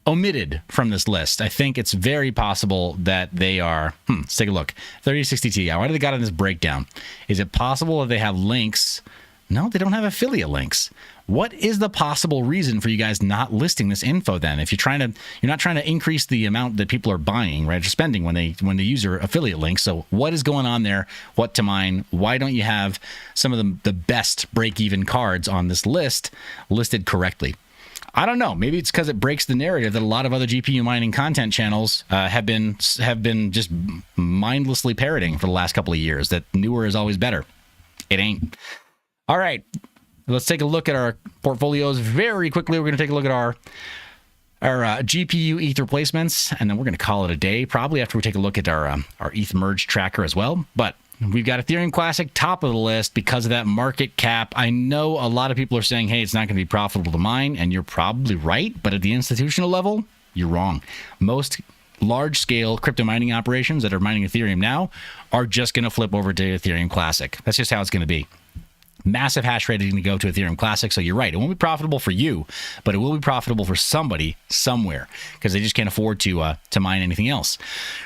omitted from this list. I think it's very possible that they are, let's take a look. 3060 Ti, why do they got in this breakdown? Is it possible that they have links? No, they don't have affiliate links. What is the possible reason for you guys not listing this info then? If you're not trying to increase the amount that people are buying, right, or spending when they use your affiliate links. So what is going on there? What to mine? Why don't you have some of the best break-even cards on this list listed correctly? I don't know. Maybe it's because it breaks the narrative that a lot of other GPU mining content channels have been just mindlessly parroting for the last couple of years, that newer is always better. It ain't. All right. Let's take a look at our portfolios very quickly. We're going to take a look at our GPU ETH replacements, and then we're going to call it a day, probably after we take a look at our ETH merge tracker as well. But we've got Ethereum Classic top of the list because of that market cap. I know a lot of people are saying, hey, it's not going to be profitable to mine, and you're probably right. But at the institutional level, you're wrong. Most large-scale crypto mining operations that are mining Ethereum now are just going to flip over to Ethereum Classic. That's just how it's going to be. Massive hash rate is going to go to Ethereum Classic, so you're right. It won't be profitable for you, but it will be profitable for somebody somewhere because they just can't afford to mine anything else.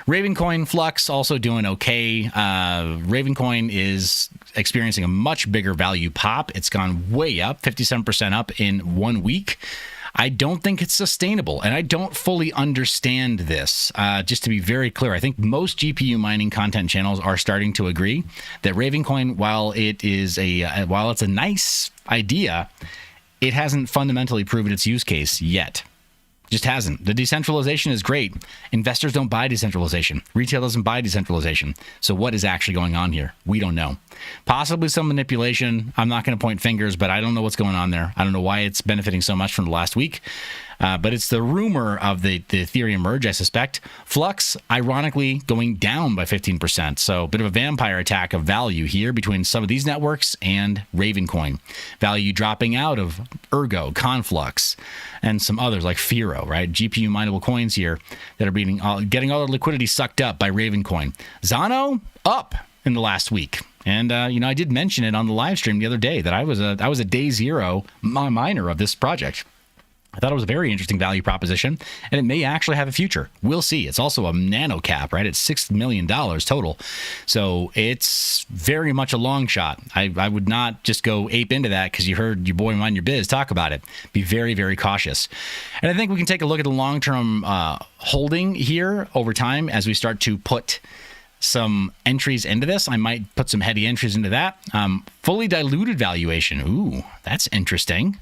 Ravencoin Flux also doing okay. Ravencoin is experiencing a much bigger value pop. It's gone way up, 57% up in 1 week. I don't think it's sustainable, and I don't fully understand this. Just to be very clear, I think most GPU mining content channels are starting to agree that Ravencoin, while it's a nice idea, it hasn't fundamentally proven its use case yet. Just hasn't. The decentralization is great. Investors don't buy decentralization. Retail doesn't buy decentralization. So what is actually going on here? We don't know. Possibly some manipulation. I'm not going to point fingers, but I don't know what's going on there. I don't know why it's benefiting so much from the last week. But it's the rumor of the Ethereum merge, I suspect. Flux, ironically, going down by 15%. So a bit of a vampire attack of value here between some of these networks and Ravencoin. Value dropping out of Ergo, Conflux, and some others like Firo, right? GPU mineable coins here that are getting all their liquidity sucked up by Ravencoin. Zano, up in the last week. And, I did mention it on the live stream the other day that I was a day zero miner of this project. I thought it was a very interesting value proposition, and it may actually have a future. We'll see. It's also a nano cap, right? It's $6 million total. So it's very much a long shot. I would not just go ape into that because you heard your boy Mind Your Biz talk about it. Be very, very cautious. And I think we can take a look at the long-term holding here over time as we start to put some entries into this. I might put some heady entries into that. Fully diluted valuation. Ooh, that's interesting.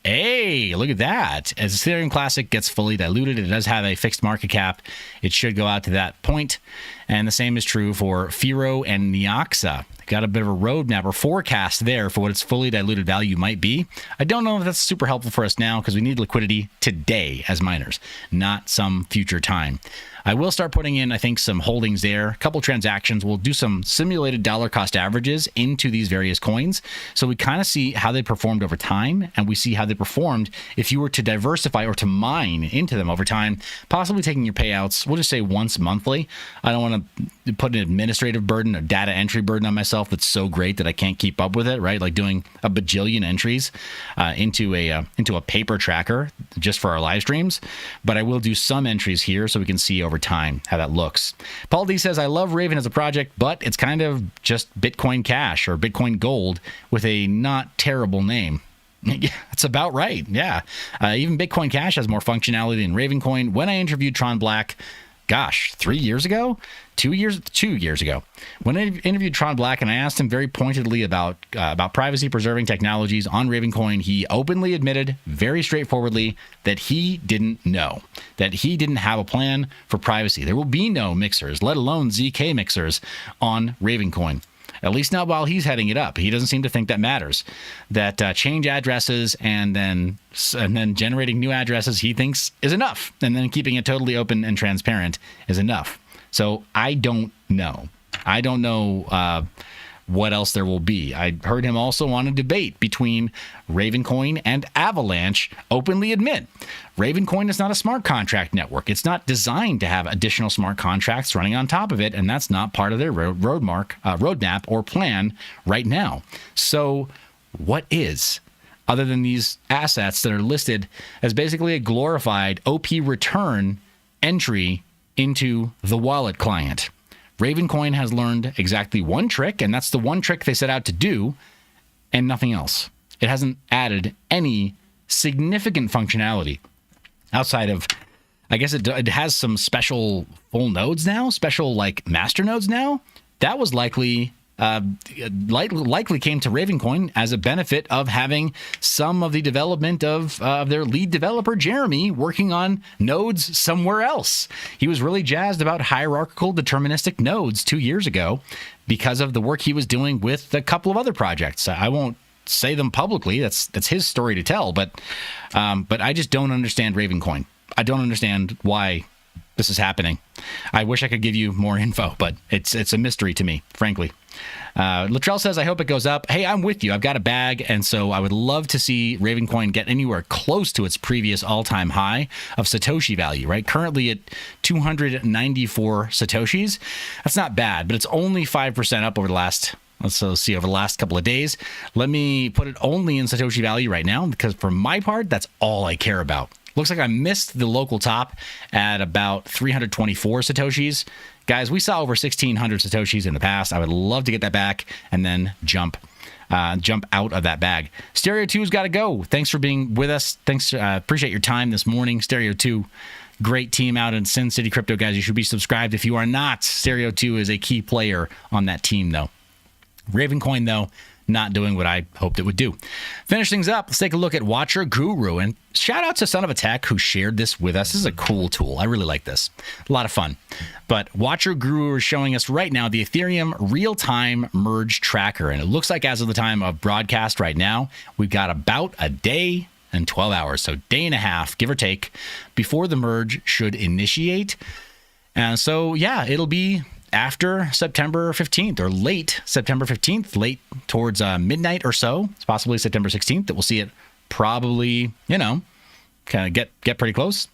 Hey, look at that. As Ethereum Classic gets fully diluted, it does have a fixed market cap. It should go out to that point. And the same is true for Firo and Neoxa. Got a bit of a roadmap or forecast there for what its fully diluted value might be. I don't know if that's super helpful for us now because we need liquidity today as miners, not some future time. I will start putting in, I think, some holdings there, a couple transactions. We'll do some simulated dollar cost averages into these various coins. So we kind of see how they performed over time, and we see how they performed if you were to diversify or to mine into them over time, possibly taking your payouts, we'll just say once monthly. I don't want to put an administrative burden, a data entry burden on myself that's so great that I can't keep up with it, right? Like doing a bajillion entries into a paper tracker just for our live streams. But I will do some entries here so we can see over time how that looks. Paul D says, I love Raven as a project, but it's kind of just Bitcoin Cash or Bitcoin Gold with a not terrible name. Yeah, that's about right. Yeah. Even Bitcoin Cash has more functionality than Ravencoin. When I interviewed Tron Black, gosh, 2 years ago, when I interviewed Tron Black and I asked him very pointedly about privacy preserving technologies on Ravencoin, he openly admitted very straightforwardly that he didn't know, that he didn't have a plan for privacy. There will be no mixers, let alone ZK mixers on Ravencoin. At least not while he's heading it up. He doesn't seem to think that matters. That change addresses and then generating new addresses he thinks is enough. And then keeping it totally open and transparent is enough. So I don't know. I don't know what else there will be. I heard him also on a debate between Ravencoin and Avalanche openly admit Ravencoin is not a smart contract network. It's not designed to have additional smart contracts running on top of it, and that's not part of their roadmap or plan right now. So what is, other than these assets that are listed as basically a glorified OP return entry into the wallet client? Ravencoin has learned exactly one trick, and that's the one trick they set out to do, and nothing else. It hasn't added any significant functionality outside of, I guess it has some special full nodes now, special like master nodes now. That was likely came to Ravencoin as a benefit of having some of the development of their lead developer, Jeremy, working on nodes somewhere else. He was really jazzed about hierarchical deterministic nodes 2 years ago because of the work he was doing with a couple of other projects. I won't say them publicly. That's his story to tell, but I just don't understand Ravencoin. I don't understand why this is happening. I wish I could give you more info, but it's a mystery to me, frankly. Latrell says, I hope it goes up. Hey, I'm with you. I've got a bag, and so I would love to see Ravencoin get anywhere close to its previous all-time high of Satoshi value, right? Currently at 294 Satoshis. That's not bad, but it's only 5% up over the last, over the last couple of days. Let me put it only in Satoshi value right now, because for my part, that's all I care about. Looks like I missed the local top at about 324 Satoshis. Guys, we saw over 1,600 Satoshis in the past. I would love to get that back and then jump out of that bag. Stereo 2's got to go. Thanks for being with us. Thanks. Appreciate your time this morning. Stereo 2, great team out in Sin City Crypto, guys. You should be subscribed if you are not. Stereo 2 is a key player on that team, though. Ravencoin, though, not doing what I hoped it would do. Finish things up. Let's take a look at Watcher Guru. And shout out to Son of a Tech who shared this with us. This is a cool tool. I really like this. A lot of fun. But Watcher Guru is showing us right now the Ethereum real-time merge tracker. And it looks like as of the time of broadcast right now, we've got about a day and 12 hours. So day and a half, give or take, before the merge should initiate. And so, yeah, it'll be after September 15th or late September 15th, late towards midnight or so. It's possibly September 16th that we'll see it probably, kind of get pretty close.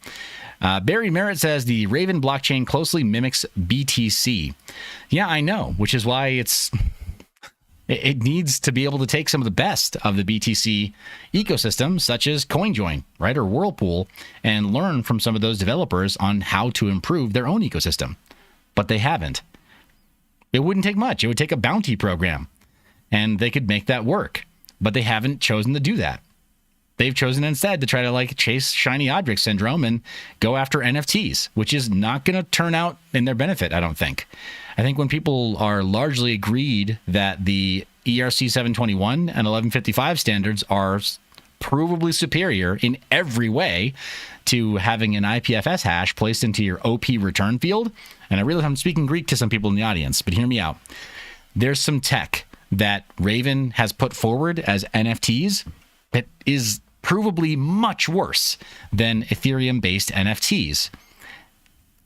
Barry Merritt says the Raven blockchain closely mimics BTC. Yeah, I know, which is why it needs to be able to take some of the best of the BTC ecosystem, such as CoinJoin, right, or Whirlpool, and learn from some of those developers on how to improve their own ecosystem. But they haven't. It wouldn't take much. It would take a bounty program, and they could make that work. But they haven't chosen to do that. They've chosen instead to try to chase shiny object syndrome and go after NFTs, which is not going to turn out in their benefit, I don't think. I think when people are largely agreed that the ERC 721 and 1155 standards are provably superior in every way to having an IPFS hash placed into your OP return field, and I realize I'm speaking Greek to some people in the audience, but hear me out. There's some tech that Raven has put forward as NFTs that is provably much worse than Ethereum-based NFTs.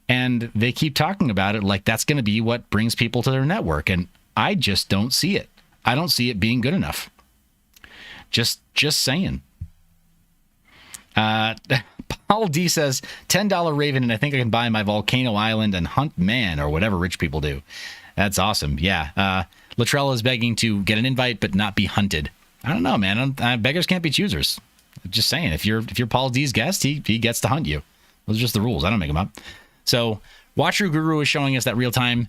And they keep talking about it like that's going to be what brings people to their network. And I just don't see it. I don't see it being good enough. Just saying. Paul D says, $10 Raven, and I think I can buy my Volcano Island and hunt man or whatever rich people do. That's awesome. Yeah. Latrell is begging to get an invite but not be hunted. I don't know, man. Beggars can't be choosers. Just saying. If you're Paul D's guest, he gets to hunt you. Those are just the rules. I don't make them up. So Watcher Guru is showing us that real-time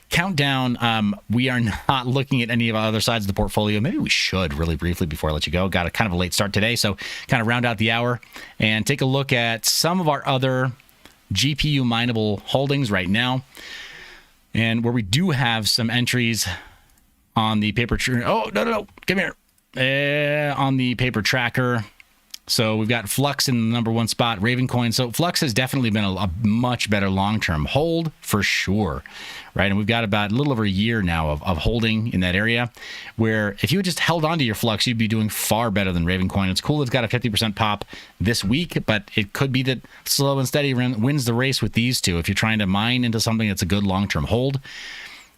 countdown. We are not looking at any of our other sides of the portfolio. Maybe we should really briefly before I let you go. Got a kind of a late start today, so kind of round out the hour and take a look at some of our other GPU mineable holdings right now. And where we do have some entries on the paper... Oh, no. Come here. On the paper tracker. So we've got Flux in the number one spot, Ravencoin. So Flux has definitely been a much better long-term hold for sure, right? And we've got about a little over a year now of holding in that area where if you had just held on to your Flux, you'd be doing far better than Ravencoin. It's cool it's got a 50% pop this week, but it could be that slow and steady wins the race with these two if you're trying to mine into something that's a good long-term hold.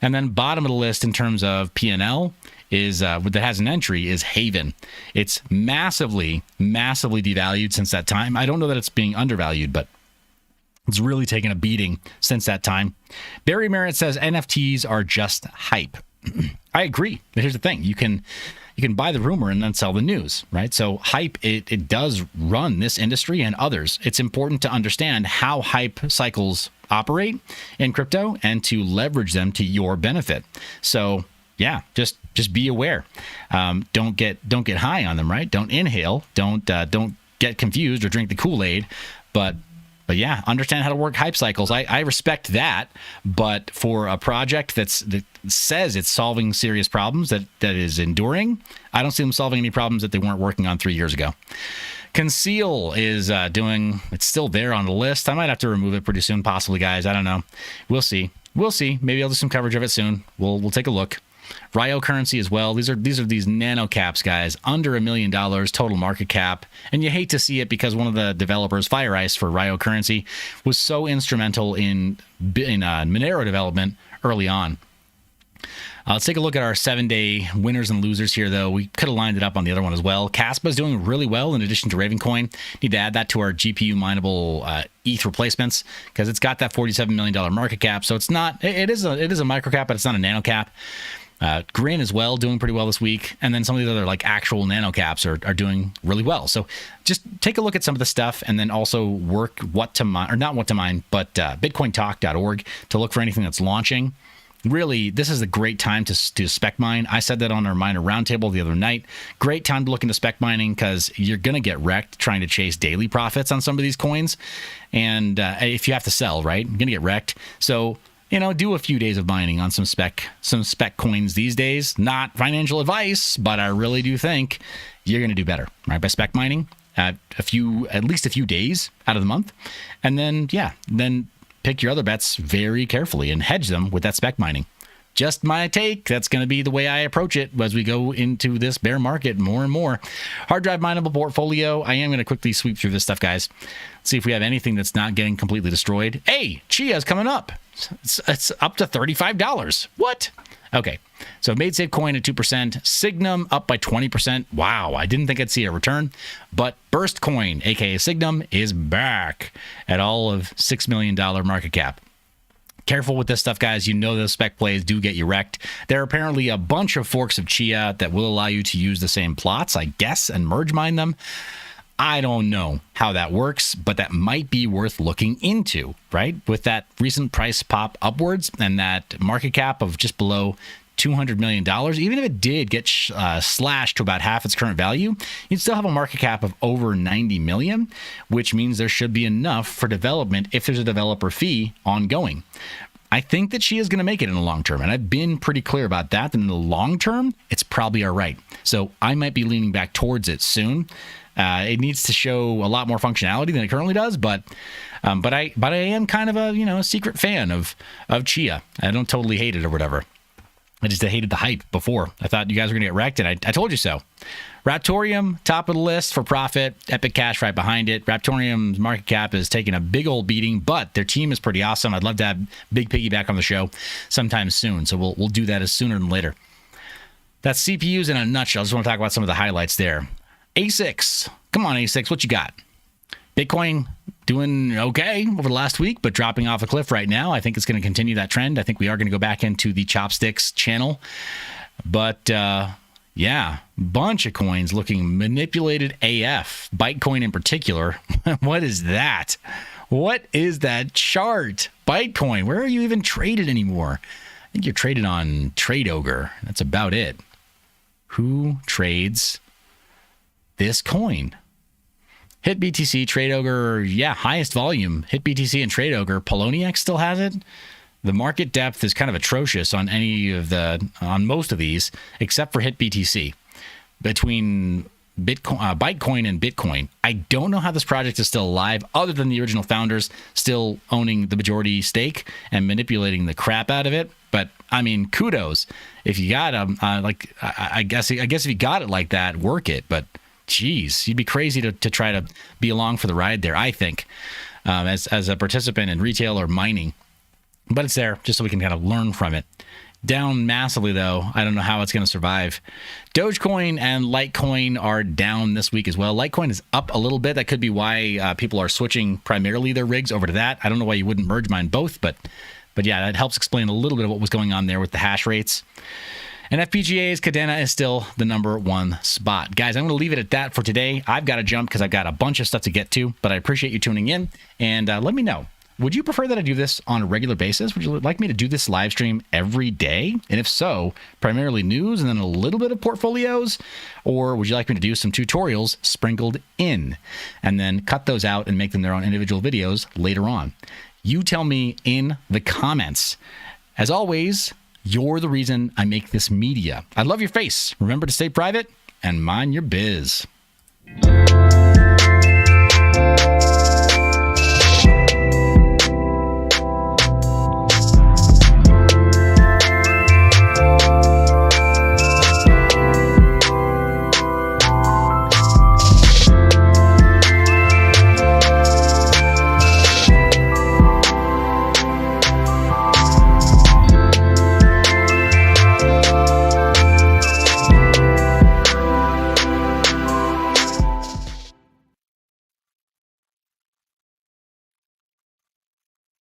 And then bottom of the list in terms of P&L is that has an entry is Haven. It's massively devalued since that time. I don't know that it's being undervalued, but it's really taken a beating since that time. Barry Merritt says NFTs are just hype. I agree. But here's the thing. You can buy the rumor and then sell the news, right? So hype, it does run this industry and others. It's important to understand how hype cycles operate in crypto and to leverage them to your benefit. So yeah, just be aware. Don't get high on them, right? Don't inhale. Don't get confused or drink the Kool-Aid. But yeah, understand how to work hype cycles. I respect that. But for a project that says it's solving serious problems, that is enduring, I don't see them solving any problems that they weren't working on 3 years ago. Conceal is it's still there on the list. I might have to remove it pretty soon, possibly, guys. I don't know. We'll see. Maybe I'll do some coverage of it soon. We'll take a look. Ryo Currency as well. These are these nano caps, guys, under $1 million total market cap, and you hate to see it because one of the developers, Fire Ice for Ryo Currency, was so instrumental in Monero development early on. Let's take a look at our 7-day winners and losers here, though. We could have lined it up on the other one as well. Caspa is doing really well in addition to Ravencoin. Need to add that to our GPU mineable ETH replacements because it's got that $47 million market cap. So it's not. It is a micro cap, but it's not a nano cap. Grin as well, doing pretty well this week. And then some of the other like actual nano caps are doing really well. So just take a look at some of the stuff and then also work what to mine, or not what to mine, but bitcointalk.org to look for anything that's launching. Really, this is a great time to spec mine. I said that on our miner roundtable the other night. Great time to look into spec mining because you're going to get wrecked trying to chase daily profits on some of these coins. And if you have to sell, right, you're going to get wrecked. So do a few days of mining on some spec coins these days. Not financial advice, but I really do think you're going to do better, right? By spec mining at least a few days out of the month. And then pick your other bets very carefully and hedge them with that spec mining. Just my take. That's going to be the way I approach it as we go into this bear market more and more. Hard drive mineable portfolio. I am going to quickly sweep through this stuff, guys. See if we have anything that's not getting completely destroyed. Hey, Chia's coming up. It's up to $35. What? Okay. So MadeSafe coin at 2%. Signum up by 20%. Wow. I didn't think I'd see a return. But Burst coin, aka Signum, is back at all of $6 million market cap. Careful with this stuff, guys. Those spec plays do get you wrecked. There are apparently a bunch of forks of Chia that will allow you to use the same plots, I guess, and merge mine them. I don't know how that works, but that might be worth looking into, right? With that recent price pop upwards and that market cap of just below $200 million, even if it did get slashed to about half its current value, you'd still have a market cap of over 90 million, which means there should be enough for development if there's a developer fee ongoing. I think that she is going to make it in the long term. And I've been pretty clear about that. In the long term, it's probably all right. So I might be leaning back towards it soon. It needs to show a lot more functionality than it currently does, but I am kind of a secret fan of Chia. I don't totally hate it or whatever. I just hated the hype before. I thought you guys were going to get wrecked, and I told you so. Raptorium, top of the list for profit. Epic Cash right behind it. Raptorium's market cap is taking a big old beating, but their team is pretty awesome. I'd love to have Big Piggy back on the show sometime soon, so we'll do that as sooner than later. That's CPUs in a nutshell. I just want to talk about some of the highlights there. ASICs. Come on, ASICs. What you got? Bitcoin doing okay over the last week, but dropping off a cliff right now. I think it's going to continue that trend. I think we are going to go back into the Chopsticks channel. But, yeah, bunch of coins looking manipulated AF. Bytecoin in particular. What is that? What is that chart? Bytecoin. Where are you even traded anymore? I think you're traded on Trade Ogre. That's about it. Who trades this coin? Hit BTC, Trade Ogre, yeah, highest volume. Hit BTC and Trade Ogre. Poloniex still has it. The market depth is kind of atrocious on most of these, except for Hit BTC. Between Bytecoin and Bitcoin, I don't know how this project is still alive, other than the original founders still owning the majority stake and manipulating the crap out of it. But I mean, kudos if you got them. I guess if you got it like that, work it. But geez, you'd be crazy to try to be along for the ride there, I think, as a participant in retail or mining. But it's there just so we can kind of learn from it. Down massively, though. I don't know how it's going to survive. Dogecoin and Litecoin are down this week as well. Litecoin is up a little bit. That could be why people are switching primarily their rigs over to that. I don't know why you wouldn't merge mine both, but yeah, that helps explain a little bit of what was going on there with the hash rates. And FPGA's Cadena is still the number one spot. Guys, I'm going to leave it at that for today. I've got to jump because I've got a bunch of stuff to get to, but I appreciate you tuning in. And let me know, would you prefer that I do this on a regular basis? Would you like me to do this live stream every day? And if so, primarily news and then a little bit of portfolios? Or would you like me to do some tutorials sprinkled in and then cut those out and make them their own individual videos later on? You tell me in the comments. As always, you're the reason I make this media. I love your face. Remember to stay private and mind your biz.